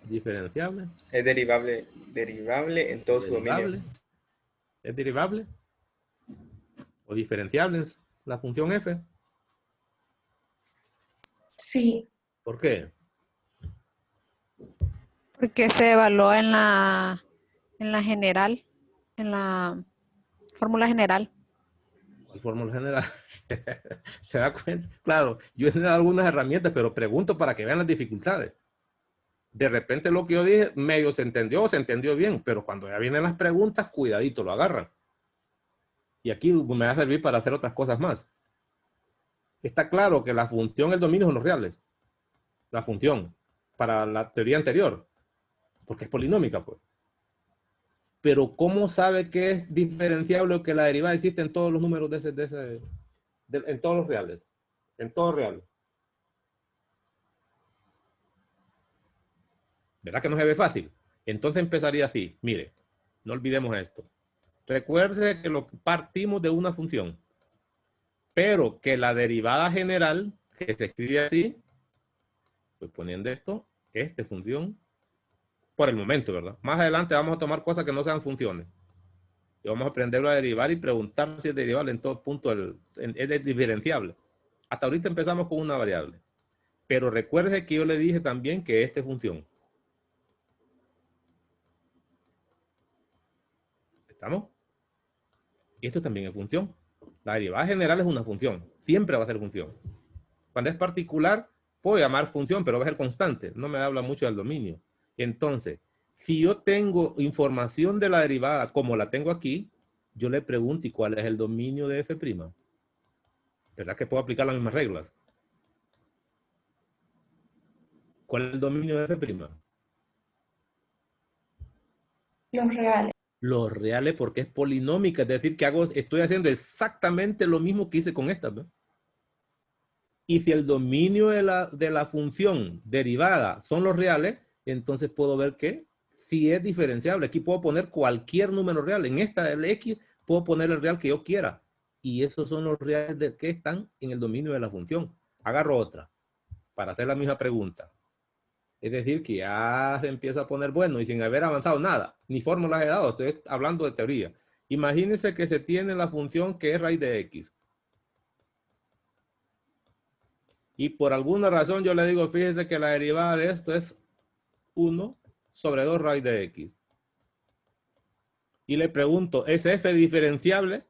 ¿Diferenciable? Es derivable en todo su dominio. ¿Es derivable? ¿O diferenciable es la función f? Sí. ¿Por qué? Porque se evalúa en la general, en la fórmula general. ¿Cuál fórmula general? ¿Se da cuenta? Claro, yo he dado algunas herramientas, pero pregunto para que vean las dificultades. De repente lo que yo dije medio se entendió bien, pero cuando ya vienen las preguntas, cuidadito, lo agarran. Y aquí me va a servir para hacer otras cosas más. Está claro que la función, el dominio son los reales. La función, para la teoría anterior, porque es polinómica, pues. Pero ¿cómo sabe que es diferenciable o que la derivada existe en todos los números en todos los reales? En todo real. ¿Verdad que no se ve fácil? Entonces empezaría así. Mire, no olvidemos esto. Recuerde que partimos de una función, pero que la derivada general, que se escribe así, pues poniendo esto, función, por el momento, ¿verdad? Más adelante vamos a tomar cosas que no sean funciones. Y vamos a aprenderlo a derivar y preguntar si es derivable en todo punto, es diferenciable. Hasta ahorita empezamos con una variable. Pero recuerde que yo le dije también que esta es función. ¿Estamos? Y esto también es función. La derivada general es una función. Siempre va a ser función. Cuando es particular, puedo llamar función, pero va a ser constante. No me habla mucho del dominio. Entonces, si yo tengo información de la derivada como la tengo aquí, yo le pregunto, ¿y cuál es el dominio de f'? ¿Verdad que puedo aplicar las mismas reglas? ¿Cuál es el dominio de f'? Los reales. Los reales porque es polinómica, es decir, que estoy haciendo exactamente lo mismo que hice con esta, ¿no? Y si el dominio de la función derivada son los reales, entonces puedo ver que si es diferenciable. Aquí puedo poner cualquier número real. En esta, el x, puedo poner el real que yo quiera. y esos son los reales que están en el dominio de la función. Agarro otra para hacer la misma pregunta. Es decir, que ya se empieza a poner bueno y sin haber avanzado nada, ni fórmulas he dado, estoy hablando de teoría. Imagínense que se tiene la función que es raíz de x. Y por alguna razón yo le digo, fíjese que la derivada de esto es 1 sobre 2 raíz de x. Y le pregunto, ¿es f diferenciable?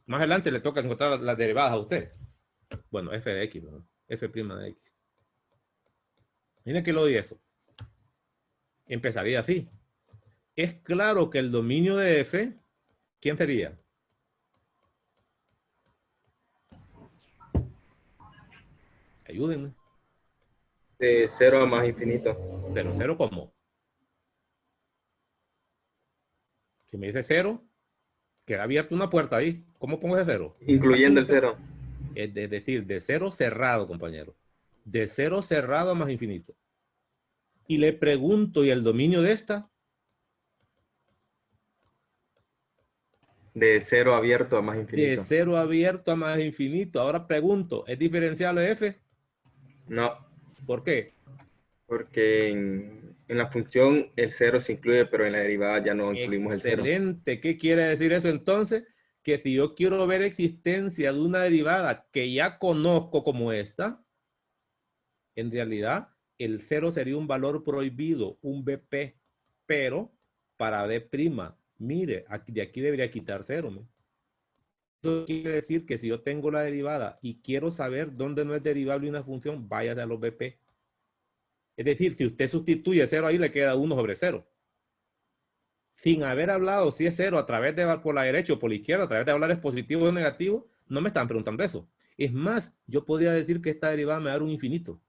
Más adelante le toca encontrar las derivadas a usted. Bueno, f de x, ¿no? F' de x. Miren que lo doy eso. Empezaría así. Es claro que el dominio de f, ¿quién sería? Ayúdenme. De 0 a más infinito. Pero 0 ¿cómo? Si me dice 0, queda abierta una puerta ahí. ¿Cómo pongo ese 0? Incluyendo el 0. Es decir, de 0 cerrado, compañero. De 0 cerrado a más infinito. Y le pregunto, ¿y el dominio de esta? De 0 abierto a más infinito. De 0 abierto a más infinito. Ahora pregunto, ¿es diferenciable f? No. ¿Por qué? Porque en la función el 0 se incluye, pero en la derivada ya no incluimos el 0. Excelente. ¿Qué quiere decir eso entonces? Que si yo quiero ver existencia de una derivada que ya conozco como esta, en realidad el 0 sería un valor prohibido, un BP, pero para D', mire, de aquí debería quitar 0. ¿no? Eso quiere decir que si yo tengo la derivada y quiero saber dónde no es derivable una función, váyase a los BP. Es decir, si usted sustituye 0 ahí, le queda 1 sobre 0. Sin haber hablado si es 0 a través de por la derecha o por la izquierda, a través de hablar es positivo o negativo, no me están preguntando eso. Es más, yo podría decir que esta derivada me da un infinito.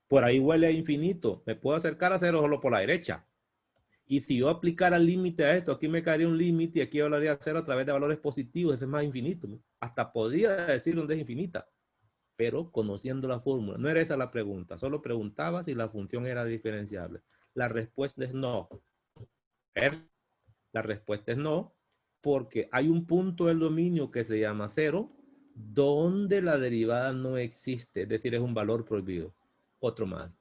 Por ahí huele a infinito. Me puedo acercar a 0 solo por la derecha. Y si yo aplicara el límite a esto, aquí me caería un límite y aquí hablaría 0 a través de valores positivos. Ese es más infinito. ¿no? Hasta podría decir dónde es infinita. Pero conociendo la fórmula. No era esa la pregunta. Solo preguntaba si la función era diferenciable. La respuesta es no. La respuesta es no, porque hay un punto del dominio que se llama 0, donde la derivada no existe. Es decir, es un valor prohibido. Otro más.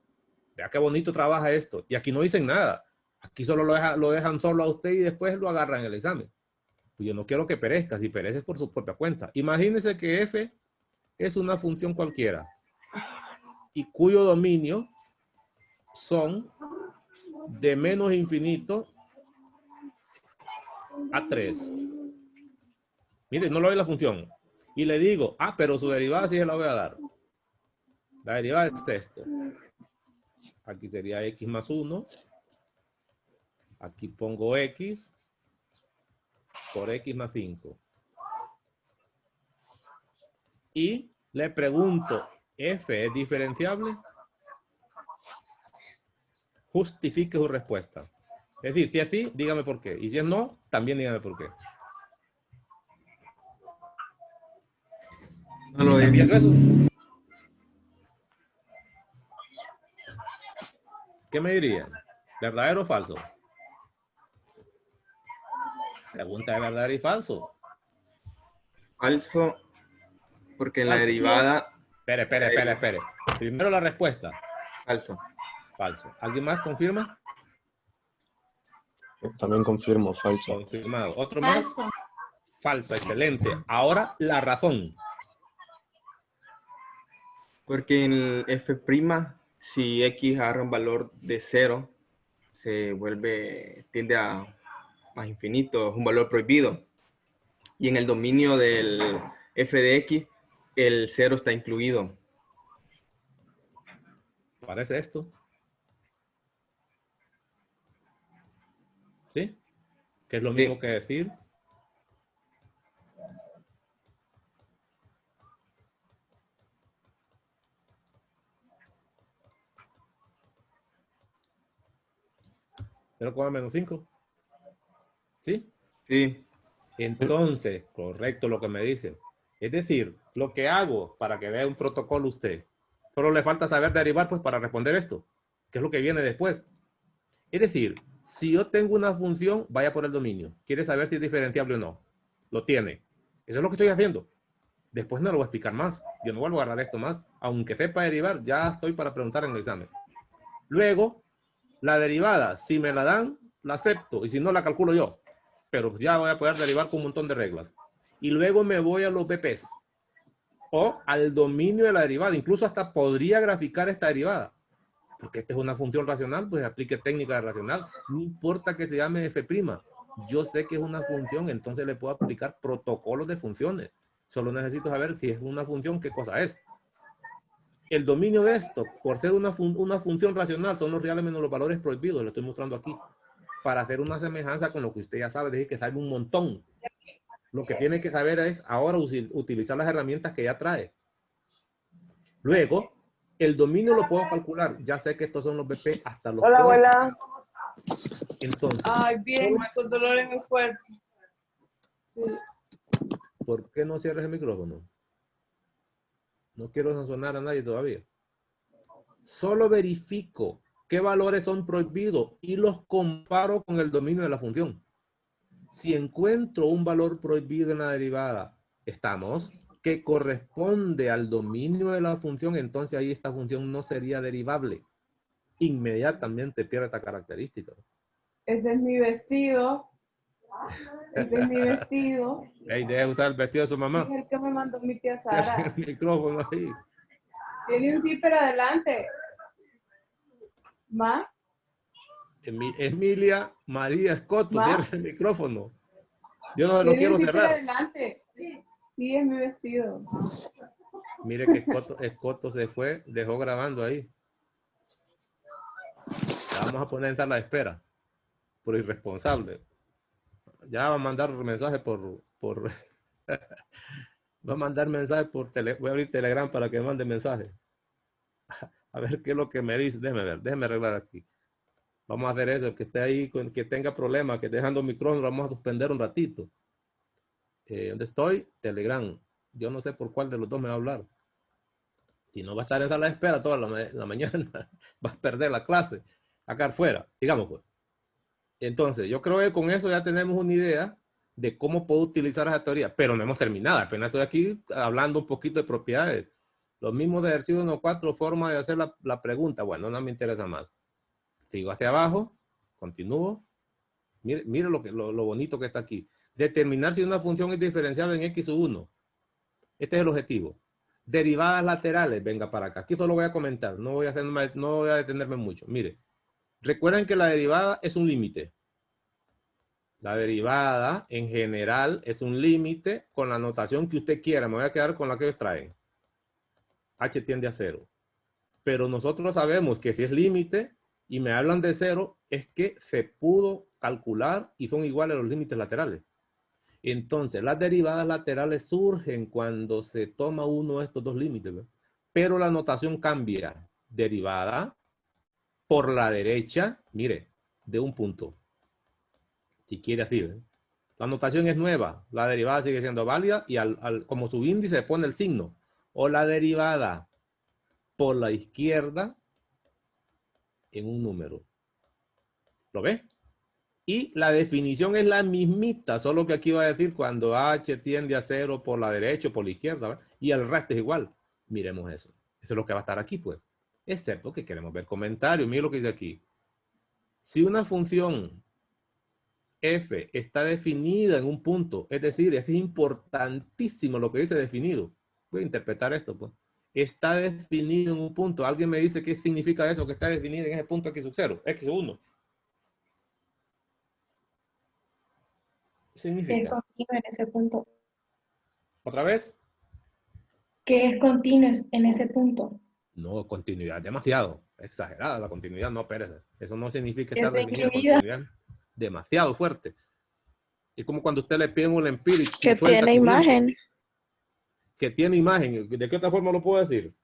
Vea qué bonito trabaja esto. Y aquí no dicen nada. Aquí solo lo dejan solo a usted y después lo agarran en el examen. Pues yo no quiero que perezca. Si pereces por su propia cuenta. Imagínense que f es una función cualquiera y cuyo dominio son de menos infinito a 3. Mire, no lo ve la función. Y le digo, pero su derivada sí se la voy a dar. La derivada es esto. Aquí sería x más 1. Aquí pongo x por x más 5. Y le pregunto, ¿f es diferenciable? Justifique su respuesta. Es decir, si es sí, dígame por qué. Y si es no, también dígame por qué. No lo es. Eso? ¿Qué me dirían? ¿Verdadero o falso? Pregunta de verdadero y falso. Falso, porque en la Falso. derivada... Espere. Primero la respuesta. Falso. Falso. ¿Alguien más confirma? También confirmo, falso. Confirmado. ¿Otro más? Falso. Excelente. Ahora la razón. Porque en el f', si x agarra un valor de 0, tiende a más infinito, es un valor prohibido. Y en el dominio del f de x, el 0 está incluido. ¿Parece esto? ¿Sí? Que es lo mismo que decir. ¿0,-5? ¿Sí? Sí. Entonces, correcto lo que me dicen. Es decir, lo que hago para que vea un protocolo usted, solo le falta saber derivar pues para responder esto, que es lo que viene después. Es decir, si yo tengo una función, vaya por el dominio. Quiere saber si es diferenciable o no. Lo tiene. Eso es lo que estoy haciendo. Después no lo voy a explicar más. Yo no vuelvo a agarrar esto más. Aunque sepa derivar, ya estoy para preguntar en el examen. Luego, la derivada, si me la dan, la acepto. Y si no, la calculo yo. Pero ya voy a poder derivar con un montón de reglas. Y luego me voy a los BPs. O al dominio de la derivada. Incluso hasta podría graficar esta derivada. Porque esta es una función racional, pues aplique técnica de racional. No importa que se llame f'. Yo sé que es una función, entonces le puedo aplicar protocolos de funciones. Solo necesito saber si es una función, qué cosa es. El dominio de esto, por ser una función racional, son los reales menos los valores prohibidos. Lo estoy mostrando aquí. Para hacer una semejanza con lo que usted ya sabe, es decir, que sabe un montón. Lo que tiene que saber es ahora utilizar las herramientas que ya trae. Luego, el dominio lo puedo calcular. Ya sé que estos son los BP hasta los... Hola, abuela. Entonces... Ay, bien, con dolor en el cuerpo. Sí. ¿Por qué no cierras el micrófono? No quiero sancionar a nadie todavía. Solo verifico qué valores son prohibidos y los comparo con el dominio de la función. Si encuentro un valor prohibido en la derivada, estamos, que corresponde al dominio de la función, entonces ahí esta función no sería derivable. Inmediatamente pierde esta característica. Ese es mi vestido. Ese es mi vestido. Hey, deja usar el vestido de su mamá. Es el que me mandó mi tía Cierra Sara. el micrófono ahí. Tiene un zipper adelante. ¿Ma? Emilia María Escoto, ¿Ma? cierra el micrófono. Yo no lo quiero cerrar. Adelante. Sí, es mi vestido. Mire que Escoto se fue, dejó grabando ahí. La vamos a poner en sala de espera. Por irresponsable. Ya va a mandar mensaje por va a mandar mensaje por voy a abrir Telegram para que mande mensaje. A ver qué es lo que me dice. Déjeme ver, déjeme arreglar aquí. Vamos a hacer eso, que esté ahí, que tenga problemas, que esté dejando micrófono, vamos a suspender un ratito. ¿Dónde estoy? Telegram. Yo no sé por cuál de los dos me va a hablar. Si no va a estar en sala de espera toda la mañana, va a perder la clase. Acá afuera, digamos pues. Entonces, yo creo que con eso ya tenemos una idea de cómo puedo utilizar esa teoría, pero no hemos terminado. Apenas estoy aquí hablando un poquito de propiedades. Los mismos de ejercicio 1.4, forma de hacer la pregunta. Bueno, no me interesa más. Sigo hacia abajo, continúo. Mire lo bonito que está aquí. Determinar si una función es diferenciable en x sub 1. Este es el objetivo. Derivadas laterales, venga para acá. Aquí solo voy a comentar, no voy a detenerme mucho. Mire, recuerden que la derivada es un límite. La derivada en general es un límite con la notación que usted quiera. Me voy a quedar con la que ellos traen. H tiende a 0. Pero nosotros sabemos que si es límite y me hablan de 0, es que se pudo calcular y son iguales a los límites laterales. Entonces, las derivadas laterales surgen cuando se toma uno de estos dos límites, ¿verdad? Pero la notación cambia. Derivada por la derecha, mire, de un punto. Si quiere así, ¿verdad? La notación es nueva. La derivada sigue siendo válida y como subíndice pone el signo. O la derivada por la izquierda en un número. ¿Lo ve? Y la definición es la mismita, solo que aquí va a decir cuando h tiende a 0 por la derecha o por la izquierda, ¿verdad? Y el resto es igual. Miremos eso. Eso es lo que va a estar aquí, pues. Excepto que queremos ver comentarios. Mire lo que dice aquí. Si una función f está definida en un punto, es decir, es importantísimo lo que dice definido. Voy a interpretar esto, pues. Está definido en un punto. ¿Alguien me dice qué significa eso que está definido en ese punto x sub 0, x sub 1? ¿Qué significa? Que es continuo en ese punto. ¿Otra vez? Que es continuo en ese punto. No, continuidad demasiado. Exagerada la continuidad, no, espérese. Eso no significa Que estar está definido incluida. continuidad. Demasiado fuerte. Es como cuando usted le pide un empírico. Que tiene imagen. Que tiene imagen. ¿De qué otra forma lo puedo decir?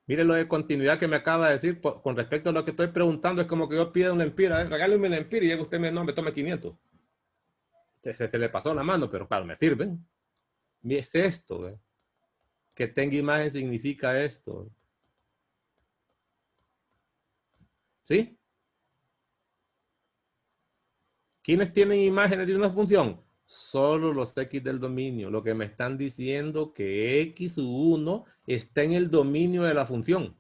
Mire lo de continuidad que me acaba de decir con respecto a lo que estoy preguntando. Es como que yo pido una empira. Regáleme una empira y llega usted me tome 500. Se le pasó la mano, pero claro, me sirven. Es esto. Que tenga imagen significa esto. ¿Sí? ¿Quiénes tienen imágenes de una función? Solo los X del dominio. Lo que me están diciendo que X1 está en el dominio de la función.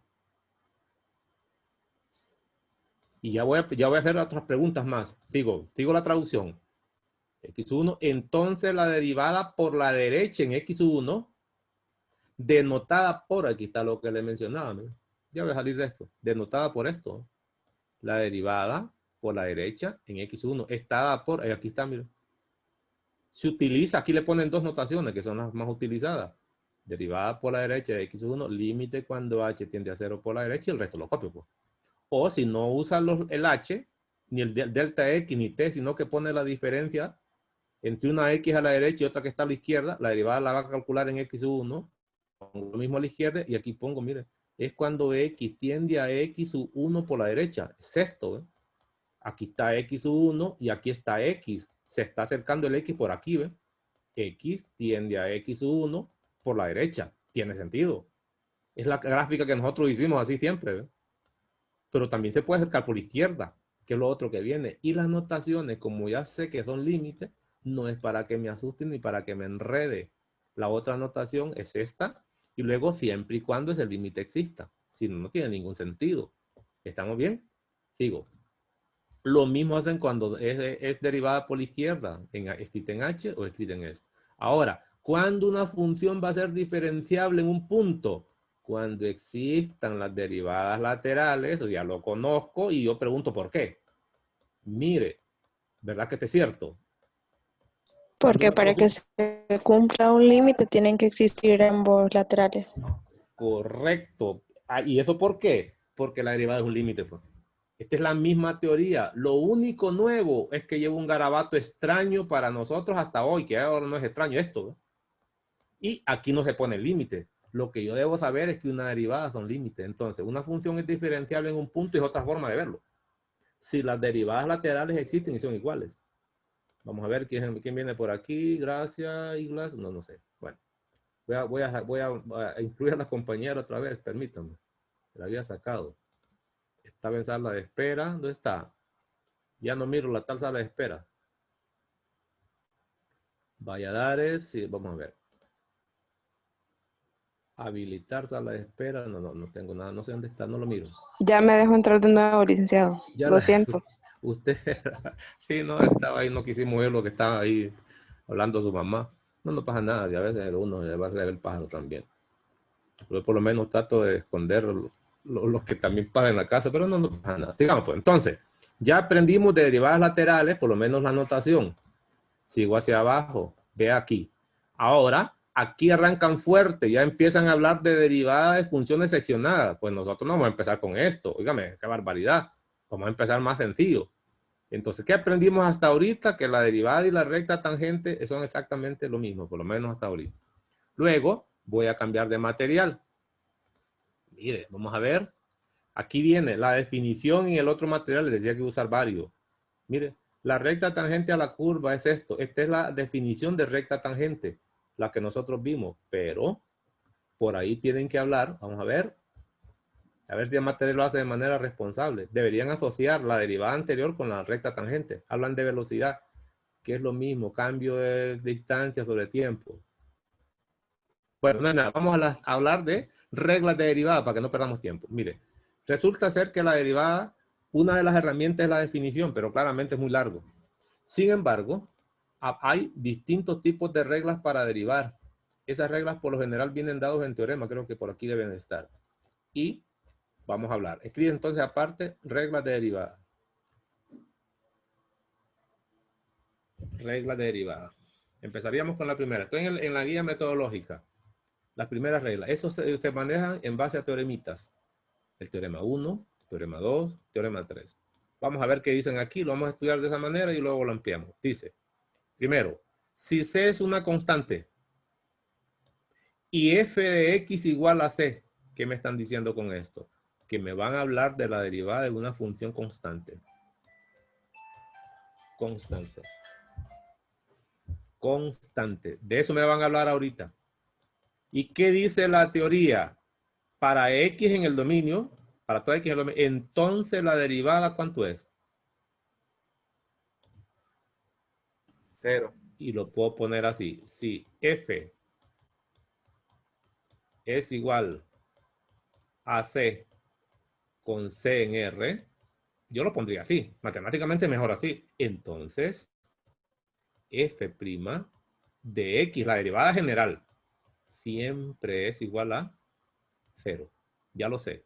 Y ya voy a hacer otras preguntas más. Sigo la traducción. X1, entonces la derivada por la derecha en X1, denotada por, aquí está lo que le mencionaba, ¿no? Ya voy a salir de esto, denotada por esto. La derivada por la derecha en X1, está dada por, aquí está, mira. Se utiliza, aquí le ponen dos notaciones que son las más utilizadas. Derivada por la derecha de X1, límite cuando H tiende a 0 por la derecha y el resto lo copio, pues. O si no usa el H, ni el delta X, ni T, sino que pone la diferencia entre una X a la derecha y otra que está a la izquierda, la derivada la va a calcular en X1, pongo lo mismo a la izquierda y aquí pongo, mire, es cuando X tiende a X1 por la derecha, es esto, ¿eh? Aquí está X1 y aquí está X, se está acercando el X por aquí, ¿ve? X tiende a X1 por la derecha, tiene sentido. Es la gráfica que nosotros hicimos así siempre, ¿ve? Pero también se puede acercar por la izquierda, que es lo otro que viene. Y las notaciones, como ya sé que son límites, no es para que me asusten ni para que me enrede. La otra notación es esta, y luego siempre y cuando ese límite exista. Si no, no tiene ningún sentido. ¿Estamos bien? Sigo. Lo mismo hacen cuando es derivada por la izquierda, escrita en H o escrita en S. Ahora, ¿cuándo una función va a ser diferenciable en un punto? Cuando existan las derivadas laterales, ya lo conozco y yo pregunto por qué. Mire, ¿verdad que este es cierto? Porque para que se cumpla un límite tienen que existir ambos laterales. Correcto. ¿Y eso por qué? Porque la derivada es un límite, pues. Esta es la misma teoría. Lo único nuevo es que lleva un garabato extraño para nosotros hasta hoy, que ahora no es extraño esto, ¿no? Y aquí no se pone el límite. Lo que yo debo saber es que una derivada son límites. Entonces, una función es diferenciable en un punto y es otra forma de verlo. Si las derivadas laterales existen y son iguales. Vamos a ver quién viene por aquí. Gracias, Iglas. No sé. Bueno, voy a incluir a la compañera otra vez. Permítanme. La había sacado. Estaba en sala de espera. ¿Dónde está? Ya no miro la tal sala de espera. Valladares. Sí, vamos a ver. Habilitar sala de espera. No tengo nada. No sé dónde está. No lo miro. Ya me dejo entrar de nuevo, licenciado. Ya lo siento. Usted, sí, no, estaba ahí, no quisimos ver lo que estaba ahí hablando su mamá. No pasa nada, y a veces uno se va a reír el pájaro también. Yo por lo menos trato de esconder los que también pagan en la casa, pero no pasa nada. Sigamos pues. Entonces, ya aprendimos de derivadas laterales, por lo menos la notación. Sigo hacia abajo, ve aquí. Ahora, aquí arrancan fuerte, ya empiezan a hablar de derivadas de funciones seccionadas. Pues nosotros no vamos a empezar con esto. Óigame, qué barbaridad. Vamos a empezar más sencillo. Entonces, ¿qué aprendimos hasta ahorita? Que la derivada y la recta tangente son exactamente lo mismo, por lo menos hasta ahorita. Luego, voy a cambiar de material. Mire, vamos a ver. Aquí viene la definición en el otro material. Les decía que usar varios. Mire, la recta tangente a la curva es esto. Esta es la definición de recta tangente, la que nosotros vimos. Pero, por ahí tienen que hablar. Vamos a ver si el material lo hace de manera responsable. Deberían asociar la derivada anterior con la recta tangente. Hablan de velocidad, que es lo mismo, cambio de distancia sobre tiempo. Bueno, nada, vamos a hablar de reglas de derivada para que no perdamos tiempo. Mire, resulta ser que la derivada, una de las herramientas es la definición, pero claramente es muy largo. Sin embargo, hay distintos tipos de reglas para derivar. Esas reglas por lo general vienen dados en teorema, creo que por aquí deben estar. Y vamos a hablar. Escribe entonces aparte reglas de derivada. Reglas de derivada. Empezaríamos con la primera. Estoy en la guía metodológica. Las primeras reglas. Eso se manejan en base a teoremitas. El teorema 1, teorema 2, teorema 3. Vamos a ver qué dicen aquí. Lo vamos a estudiar de esa manera y luego lo ampliamos. Dice, primero, si C es una constante y f de x igual a c, ¿qué me están diciendo con esto? Que me van a hablar de la derivada de una función constante. Constante. Constante. De eso me van a hablar ahorita. ¿Y qué dice la teoría? Para X en el dominio, Para toda X es lo mismo. Entonces la derivada, ¿cuánto es? 0. Y lo puedo poner así. Si F es igual a C con C en R, yo lo pondría así. Matemáticamente mejor así. Entonces, F' de X, la derivada general, siempre es igual a 0. Ya lo sé.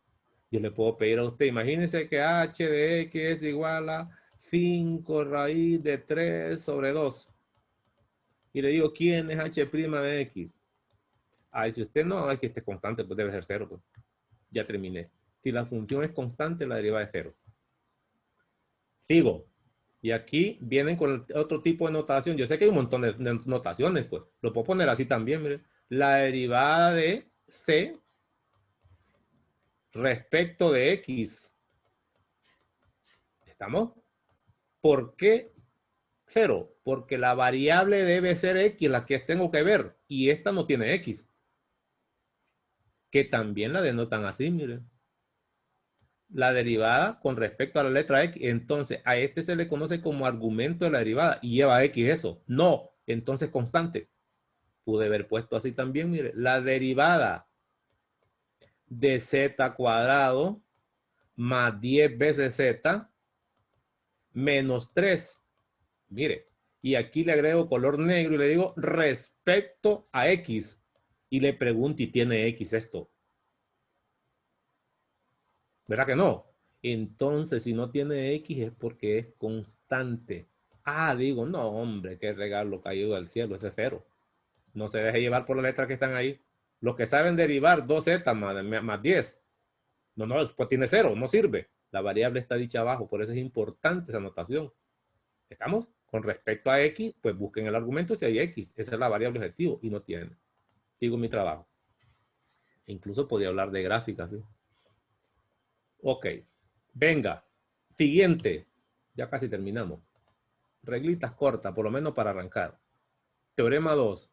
Yo le puedo pedir a usted, imagínese que H de X es igual a 5 raíz de 3 sobre 2. Y le digo, ¿quién es H' de X? Ah, si usted no, es que este constante, pues debe ser 0. Pues. Ya terminé. Si la función es constante, la derivada es 0. Sigo. Y aquí vienen con otro tipo de notación. Yo sé que hay un montón de notaciones, pues. Lo puedo poner así también, mire. La derivada de C respecto de X. ¿Estamos? ¿Por qué 0? Porque la variable debe ser X, la que tengo que ver. Y esta no tiene X. Que también la denotan así, miren. La derivada con respecto a la letra X. Entonces, a este se le conoce como argumento de la derivada. Y lleva X eso. No. Entonces, constante. Pude haber puesto así también, mire. La derivada de z cuadrado más 10 veces z menos 3. Mire, y aquí le agrego color negro y le digo respecto a X. Y le pregunto, ¿y tiene X esto? ¿Verdad que no? Entonces, si no tiene X es porque es constante. Ah, digo, no, hombre, qué regalo caído del cielo, ese es 0. No se deje llevar por las letras que están ahí. Los que saben derivar 2z más 10. No, pues tiene 0, no sirve. La variable está dicha abajo, por eso es importante esa notación. ¿Estamos? Con respecto a X, pues busquen el argumento si hay X. Esa es la variable objetivo y no tiene. Sigo mi trabajo. Incluso podría hablar de gráficas, ¿sí? Ok. Venga. Siguiente. Ya casi terminamos. Reglitas cortas, por lo menos para arrancar. Teorema 2.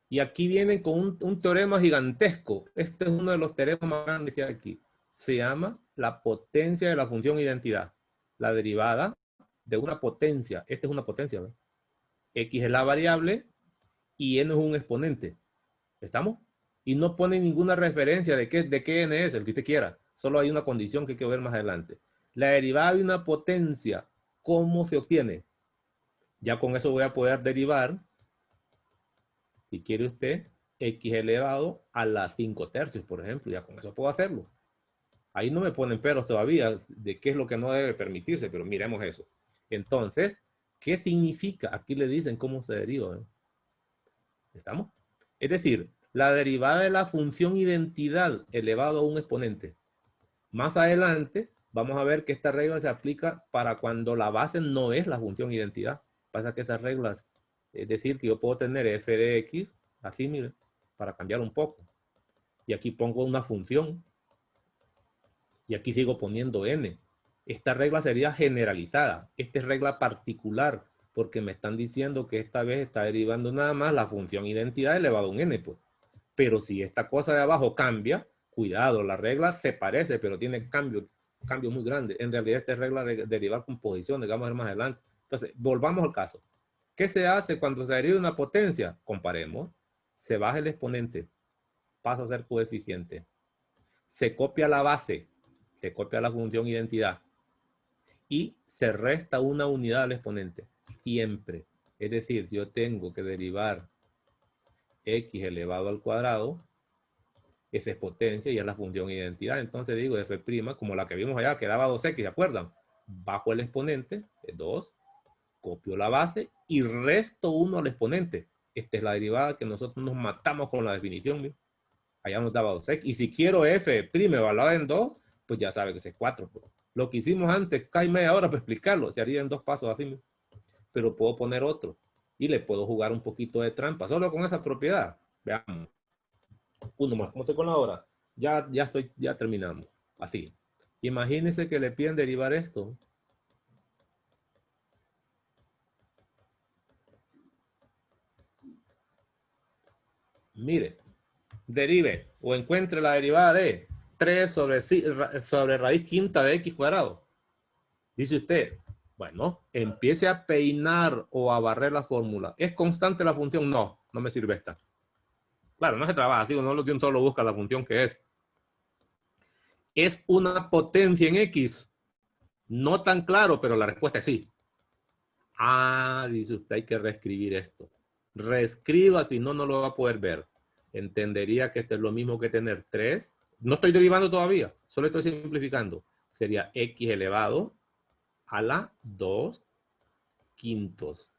Y aquí vienen con un teorema gigantesco. Este es uno de los teoremas más grandes que hay aquí. Se llama la potencia de la función identidad. La derivada de una potencia. Esta es una potencia, ¿verdad? X es la variable y n es un exponente. ¿Estamos? Y no pone ninguna referencia de qué n es, el que usted quiera. Solo hay una condición que hay que ver más adelante. La derivada de una potencia, ¿cómo se obtiene? Ya con eso voy a poder derivar, si quiere usted, x elevado a la 5 tercios, por ejemplo. Ya con eso puedo hacerlo. Ahí no me ponen peros todavía de qué es lo que no debe permitirse, pero miremos eso. Entonces, ¿qué significa? Aquí le dicen cómo se deriva. ¿Estamos? Es decir, la derivada de la función identidad elevado a un exponente. Más adelante vamos a ver que esta regla se aplica para cuando la base no es la función identidad. Pasa que esas reglas, es decir, que yo puedo tener f de x, así miren, para cambiar un poco. Y aquí pongo una función. Y aquí sigo poniendo n. Esta regla sería generalizada. Esta es regla particular, porque me están diciendo que esta vez está derivando nada más la función identidad elevado a un n, pues. Pero si esta cosa de abajo cambia, cuidado, la regla se parece, pero tiene cambio muy grande. En realidad esta es regla de derivar composición, digamos más adelante. Entonces, volvamos al caso. ¿Qué se hace cuando se deriva una potencia? Comparemos. Se baja el exponente, pasa a ser coeficiente. Se copia la base, se copia la función identidad y se resta una unidad al exponente. Siempre. Es decir, si yo tengo que derivar x elevado al cuadrado, esa es potencia y es la función identidad. Entonces digo f', como la que vimos allá, que daba 2x, ¿se acuerdan? Bajo el exponente, es 2, copio la base y resto 1 al exponente. Esta es la derivada que nosotros nos matamos con la definición. ¿sí? Allá nos daba 2x. Y si quiero f' evaluada en 2, pues ya sabe que es 4. Lo que hicimos antes, casi media hora para explicarlo, se haría en 2 pasos así. ¿sí? Pero puedo poner otro. Y le puedo jugar un poquito de trampa, solo con esa propiedad. Veamos. Uno más. ¿Cómo estoy con la hora? Ya terminamos. Así. Imagínense que le piden derivar esto. Mire. Derive o encuentre la derivada de 3 sobre raíz quinta de x cuadrado. Dice usted, bueno, empiece a peinar o a barrer la fórmula. ¿Es constante la función? No, no me sirve esta. Claro, no se trabaja, digo, no de un solo busca la función que es. ¿Es una potencia en x? No tan claro, pero la respuesta es sí. Ah, dice usted, hay que reescribir esto. Reescriba, si no, no lo va a poder ver. Entendería que esto es lo mismo que tener 3. No estoy derivando todavía, solo estoy simplificando. Sería x elevado a la 2 quintos.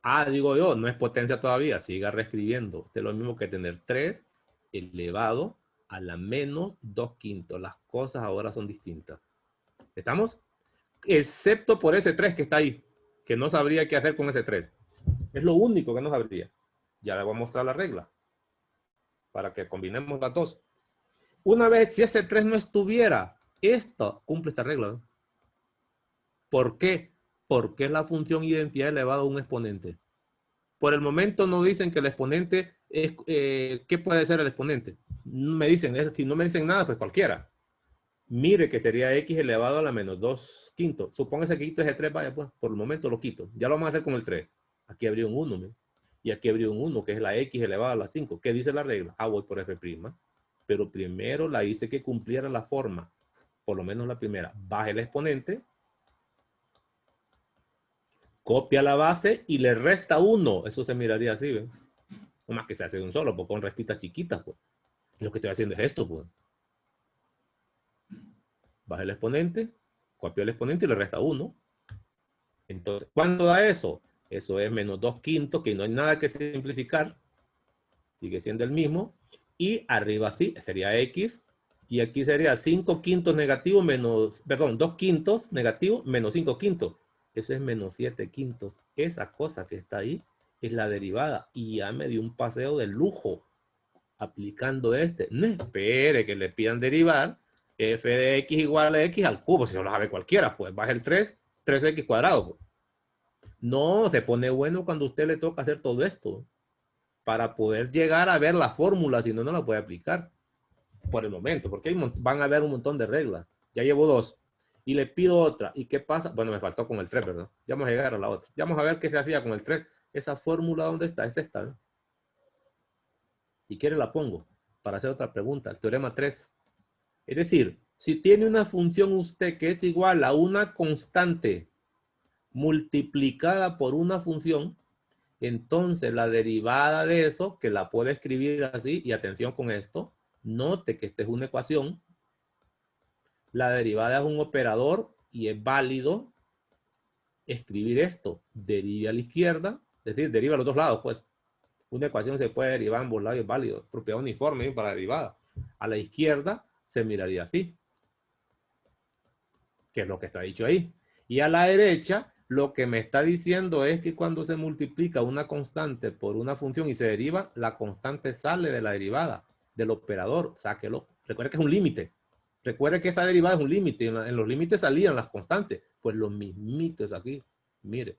Ah, digo yo, no es potencia todavía, siga reescribiendo. Esto es lo mismo que tener 3 elevado a la menos 2 quintos. Las cosas ahora son distintas. ¿Estamos? Excepto por ese 3 que está ahí, que no sabría qué hacer con ese 3. Es lo único que no sabría. Ya le voy a mostrar la regla para que combinemos las dos. Una vez, si ese 3 no estuviera, esto cumple esta regla, ¿no? ¿Por qué? Porque es la función identidad elevada a un exponente. Por el momento no dicen que el exponente es... ¿qué puede ser el exponente? Me dicen, si no me dicen nada, pues cualquiera. Mire que sería x elevado a la menos 2 quintos. Supóngase que quito ese 3, vaya, pues por el momento lo quito. Ya lo vamos a hacer con el 3. Aquí habría un 1, ¿no? Y aquí habría un 1, que es la x elevada a la 5. ¿Qué dice la regla? Ah, voy por f'. Pero primero la hice que cumpliera la forma. Por lo menos la primera. Baja el exponente. Copia la base y le resta 1. Eso se miraría así, ¿ven? No más que se hace de un solo, pues con restitas chiquitas, pues. Lo que estoy haciendo es esto, pues. Baja el exponente, copia el exponente y le resta 1. Entonces, ¿cuándo da eso? Eso es menos 2 quintos, que no hay nada que simplificar. Sigue siendo el mismo. Y arriba sí, sería x. Y aquí sería 5 quintos negativo menos, perdón, 2 quintos negativo menos 5 quintos. Eso es menos 7 quintos. Esa cosa que está ahí es la derivada. Y ya me dio un paseo de lujo aplicando este. No espere que le pidan derivar f de x igual a x al cubo. Si no lo sabe cualquiera, pues baja el 3, 3x cuadrado. Pues. No, se pone bueno cuando a usted le toca hacer todo esto. Para poder llegar a ver la fórmula, si no, no la puede aplicar. Por el momento, porque van a haber un montón de reglas. Ya llevo 2. Y le pido otra. ¿Y qué pasa? Bueno, me faltó con el 3, ¿verdad? Ya vamos a llegar a la otra. Ya vamos a ver qué se hacía con el 3. Esa fórmula, ¿dónde está? Es esta, ¿eh? Si quiere la pongo para hacer otra pregunta. El teorema 3. Es decir, si tiene una función usted que es igual a una constante multiplicada por una función, entonces la derivada de eso, que la puede escribir así, y atención con esto, note que esta es una ecuación. La derivada es un operador y es válido escribir esto. Deriva a la izquierda, es decir, deriva a los dos lados, pues. Una ecuación se puede derivar en ambos lados, es válido. Propiedad uniforme para la derivada. A la izquierda se miraría así. Que es lo que está dicho ahí. Y a la derecha, lo que me está diciendo es que cuando se multiplica una constante por una función y se deriva, la constante sale de la derivada, del operador. Sáquelo. Recuerda que es un límite. Recuerda que esta derivada es un límite. En los límites salían las constantes. Pues lo mismito es aquí. Mire.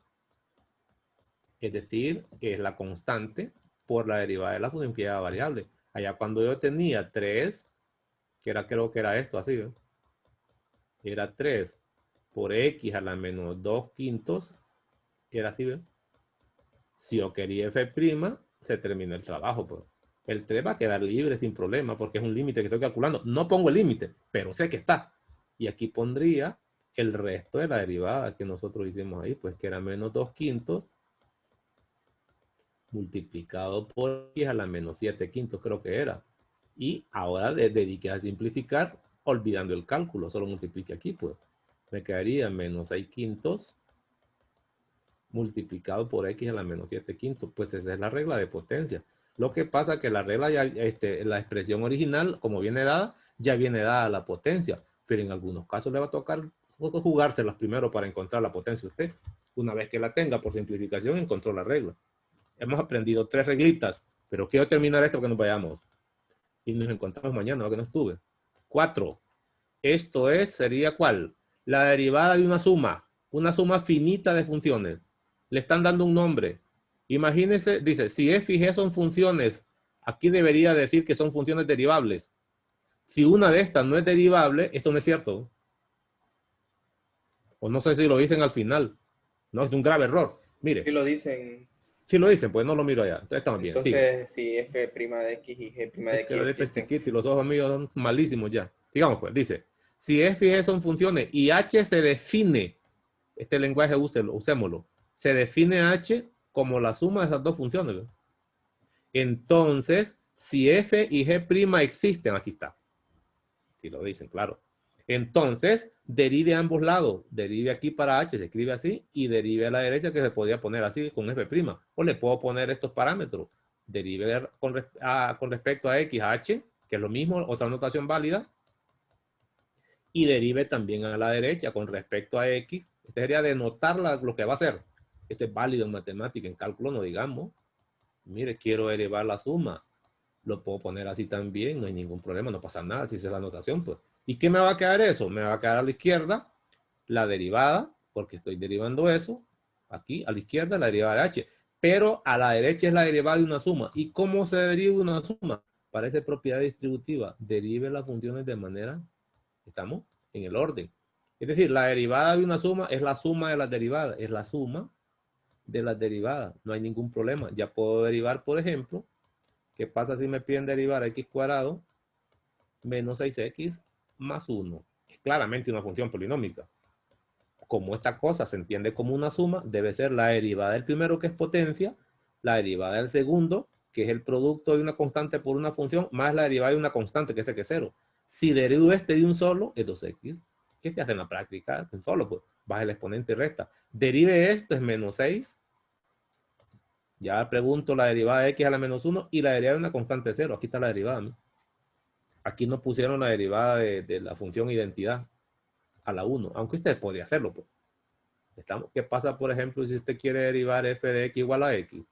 Es decir, que es la constante por la derivada de la función que lleva variable. Allá cuando yo tenía 3, que era, creo que era esto así, ¿eh? Era 3 por x a la menos 2 quintos, era así, ¿ven? Si yo quería f', se termina el trabajo, pues. El 3 va a quedar libre sin problema, porque es un límite que estoy calculando. No pongo el límite, pero sé que está. Y aquí pondría el resto de la derivada que nosotros hicimos ahí, pues que era menos 2 quintos, multiplicado por x a la menos 7 quintos, creo que era. Y ahora dediqué a simplificar, olvidando el cálculo, solo multiplique aquí, pues. Me quedaría menos 6 quintos multiplicado por x a la menos 7 quintos. Pues esa es la regla de potencia. Lo que pasa es que la regla ya, la expresión original, como viene dada, ya viene dada la potencia. Pero en algunos casos le va a tocar jugárselas primero para encontrar la potencia usted. Una vez que la tenga, por simplificación, encontró la regla. Hemos aprendido 3 reglitas, pero quiero terminar esto que nos vayamos. Y nos encontramos mañana, ¿no? Que no estuve. 4. Esto sería ¿cuál? La derivada de una suma finita de funciones. Le están dando un nombre. Imagínense, dice, si f y g son funciones, aquí debería decir que son funciones derivables. Si una de estas no es derivable, esto no es cierto. O no sé si lo dicen al final. No, es un grave error. Mire. Si lo dicen. Si lo dicen, pues no lo miro allá. Entonces estamos bien. Entonces, si f' de x y g' de es que x la letra es existen. chiquita y los ojos míos son malísimos ya. Digamos pues, dice, si f y g son funciones y h se define, este lenguaje usémoslo, se define h como la suma de esas dos funciones, ¿verdad? Entonces, si f y g' existen, aquí está. Si lo dicen, claro. Entonces, derive a ambos lados. Derive aquí para h, se escribe así, y derive a la derecha que se podría poner así con f'. O le puedo poner estos parámetros. Derive con respecto a x a h, que es lo mismo, otra notación válida. Y derive también a la derecha con respecto a x. Este sería denotar lo que va a hacer. Esto es válido en matemática, en cálculo no digamos. Mire, quiero derivar la suma. Lo puedo poner así también, no hay ningún problema, no pasa nada si esa es la notación, pues. ¿Y qué me va a quedar eso? Me va a quedar a la izquierda la derivada, porque estoy derivando eso, aquí a la izquierda la derivada de h, pero a la derecha es la derivada de una suma. ¿Y cómo se deriva una suma? Parece propiedad distributiva. Derive las funciones de manera, estamos en el orden. Es decir, la derivada de una suma es la suma de las derivadas, es la suma de las derivadas, no hay ningún problema. Ya puedo derivar, por ejemplo, ¿qué pasa si me piden derivar x cuadrado menos 6x más 1? Es claramente una función polinómica. Como esta cosa se entiende como una suma, debe ser la derivada del primero, que es potencia, la derivada del segundo, que es el producto de una constante por una función, más la derivada de una constante, que es que es 0. Si derivo este de un solo, es 2x. ¿Qué se hace en la práctica? Un solo, pues baja el exponente y resta. Derive esto, es menos 6. Ya pregunto la derivada de x a la menos 1 y la derivada de una constante 0. Aquí está la derivada, ¿no? Aquí nos pusieron la derivada de la función identidad a la 1, aunque usted podría hacerlo, pues. ¿Qué pasa, por ejemplo, si usted quiere derivar f de x igual a x?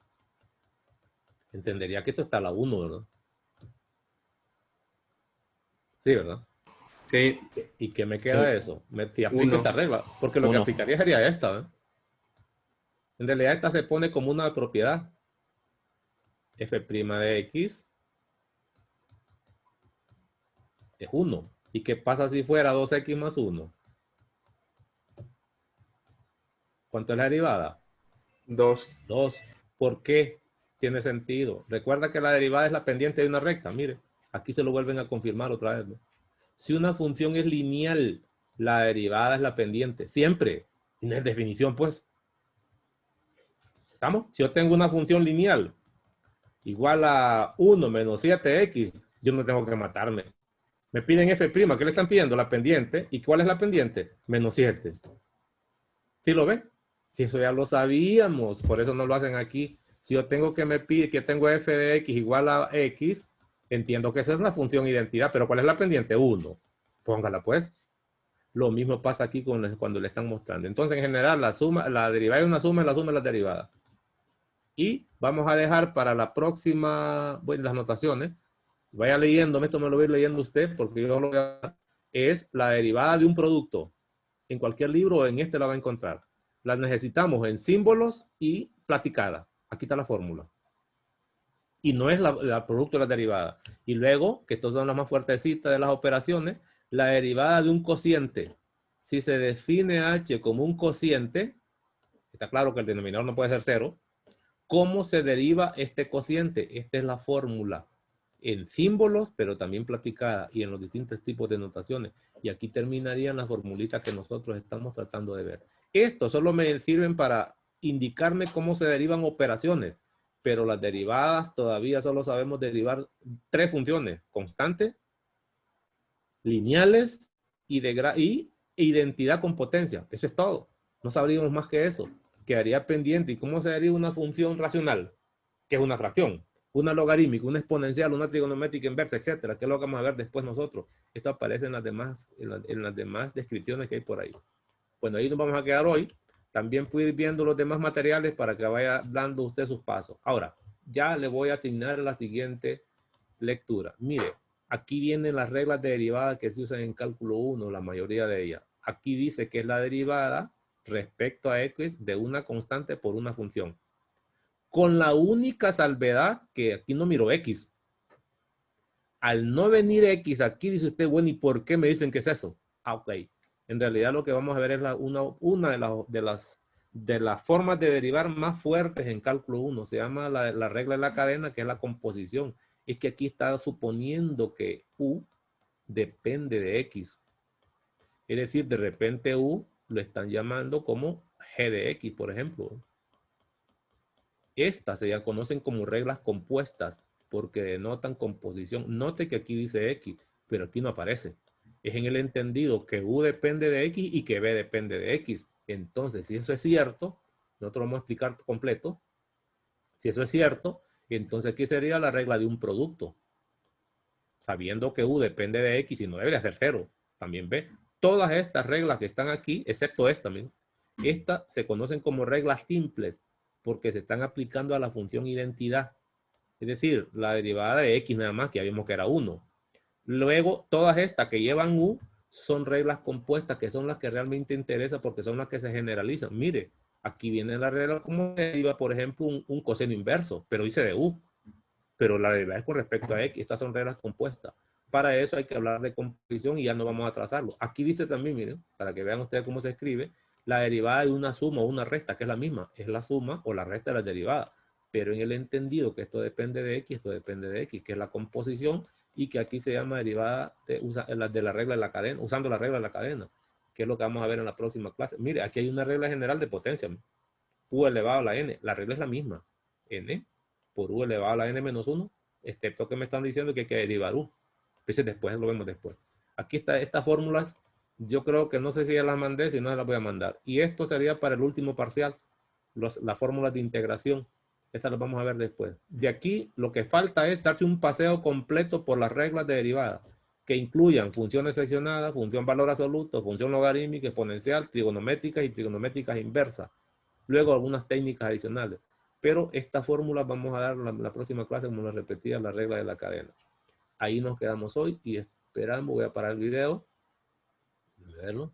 Entendería que esto está a la 1, ¿verdad? Sí, ¿verdad? Sí. ¿Y qué me queda de eso? Si aplico esta regla, porque lo que aplicaría sería esta, ¿eh? En realidad esta se pone como una propiedad. F' de x es 1. ¿Y qué pasa si fuera 2x más 1? ¿Cuánto es la derivada? 2. 2. ¿Por qué? Tiene sentido. Recuerda que la derivada es la pendiente de una recta. Mire, aquí se lo vuelven a confirmar otra vez, ¿no? Si una función es lineal, la derivada es la pendiente. Siempre. Y no es definición, pues. ¿Estamos? Si yo tengo una función lineal igual a 1 menos 7x, yo no tengo que matarme. Me piden f', ¿qué le están pidiendo? La pendiente. ¿Y cuál es la pendiente? Menos 7. ¿Sí lo ve? Si eso ya lo sabíamos, por eso no lo hacen aquí. Si yo tengo que me pide que tengo f de x igual a x, entiendo que esa es la función identidad, pero ¿cuál es la pendiente? 1. Póngala pues. Lo mismo pasa aquí cuando le están mostrando. Entonces, en general, la derivada de una suma es la suma de las derivadas. Y vamos a dejar para la próxima, bueno, las notaciones. Vaya leyendo, esto me lo voy a ir leyendo usted, porque yo lo voy a... Es la derivada de un producto. En cualquier libro, en este la va a encontrar. Las necesitamos en símbolos y platicada. Aquí está la fórmula. Y no es la producto de la derivada. Y luego, que estas son las más fuertecitas de las operaciones, la derivada de un cociente. Si se define h como un cociente, está claro que el denominador no puede ser 0. ¿Cómo se deriva este cociente? Esta es la fórmula. En símbolos, pero también platicada y en los distintos tipos de notaciones. Y aquí terminarían las formulitas que nosotros estamos tratando de ver. Esto solo me sirven para indicarme cómo se derivan operaciones, pero las derivadas todavía solo sabemos derivar 3 funciones: constante, lineales y identidad con potencia. Eso es todo. No sabríamos más que eso. Quedaría pendiente. ¿Y cómo se deriva una función racional? Que es una fracción. Una logarítmica, una exponencial, una trigonométrica inversa, etcétera, que es lo que vamos a ver después nosotros. Esto aparece en las demás descripciones que hay por ahí. Bueno, ahí nos vamos a quedar hoy. También puede ir viendo los demás materiales para que vaya dando usted sus pasos. Ahora, ya le voy a asignar la siguiente lectura. Mire, aquí vienen las reglas de derivada que se usan en cálculo 1, la mayoría de ellas. Aquí dice que es la derivada respecto a x de una constante por una función. Con la única salvedad que aquí no miro x. Al no venir X, aquí dice usted, bueno, ¿y por qué me dicen que es eso? Ah, ok. En realidad lo que vamos a ver es una de las formas de derivar más fuertes en cálculo 1. Se llama la regla de la cadena, que es la composición. Es que aquí está suponiendo que U depende de X. Es decir, de repente U lo están llamando como G de X, por ejemplo. Estas se ya conocen como reglas compuestas porque denotan composición. Note que aquí dice X, pero aquí no aparece. Es en el entendido que U depende de X y que B depende de X. Entonces, si eso es cierto, nosotros lo vamos a explicar completo. Si eso es cierto, entonces aquí sería la regla de un producto. Sabiendo que U depende de X y no debería ser 0. También B. Todas estas reglas que están aquí, excepto esta, miren, estas se conocen como reglas simples porque se están aplicando a la función identidad. Es decir, la derivada de X nada más, que ya vimos que era 1. Luego, todas estas que llevan U son reglas compuestas, que son las que realmente interesan porque son las que se generalizan. Mire, aquí viene la regla como deriva, por ejemplo, un coseno inverso, pero dice de U. Pero la derivada es con respecto a X. Estas son reglas compuestas. Para eso hay que hablar de composición y ya no vamos a trazarlo. Aquí dice también, miren, para que vean ustedes cómo se escribe, la derivada de una suma o una resta, que es la misma, es la suma o la resta de las derivadas. Pero en el entendido que esto depende de X, esto depende de X, que es la composición y que aquí se llama derivada de la regla de la cadena, usando la regla de la cadena, que es lo que vamos a ver en la próxima clase. Mire, aquí hay una regla general de potencia. U elevado a la n. La regla es la misma. N por U elevado a la n menos 1, excepto que me están diciendo que hay que derivar U. Entonces después lo vemos después. Aquí está estas fórmulas. Yo creo que no sé si ya las mandé, si no se las voy a mandar. Y esto sería para el último parcial. Las fórmulas de integración. Estas las vamos a ver después. De aquí lo que falta es darse un paseo completo por las reglas de derivada, que incluyan funciones seccionadas, función valor absoluto, función logarítmica, exponencial, trigonométricas y trigonométricas inversas. Luego algunas técnicas adicionales. Pero estas fórmulas vamos a dar la próxima clase, como les repetía, la regla de la cadena. Ahí nos quedamos hoy y esperamos, voy a parar el video. A verlo.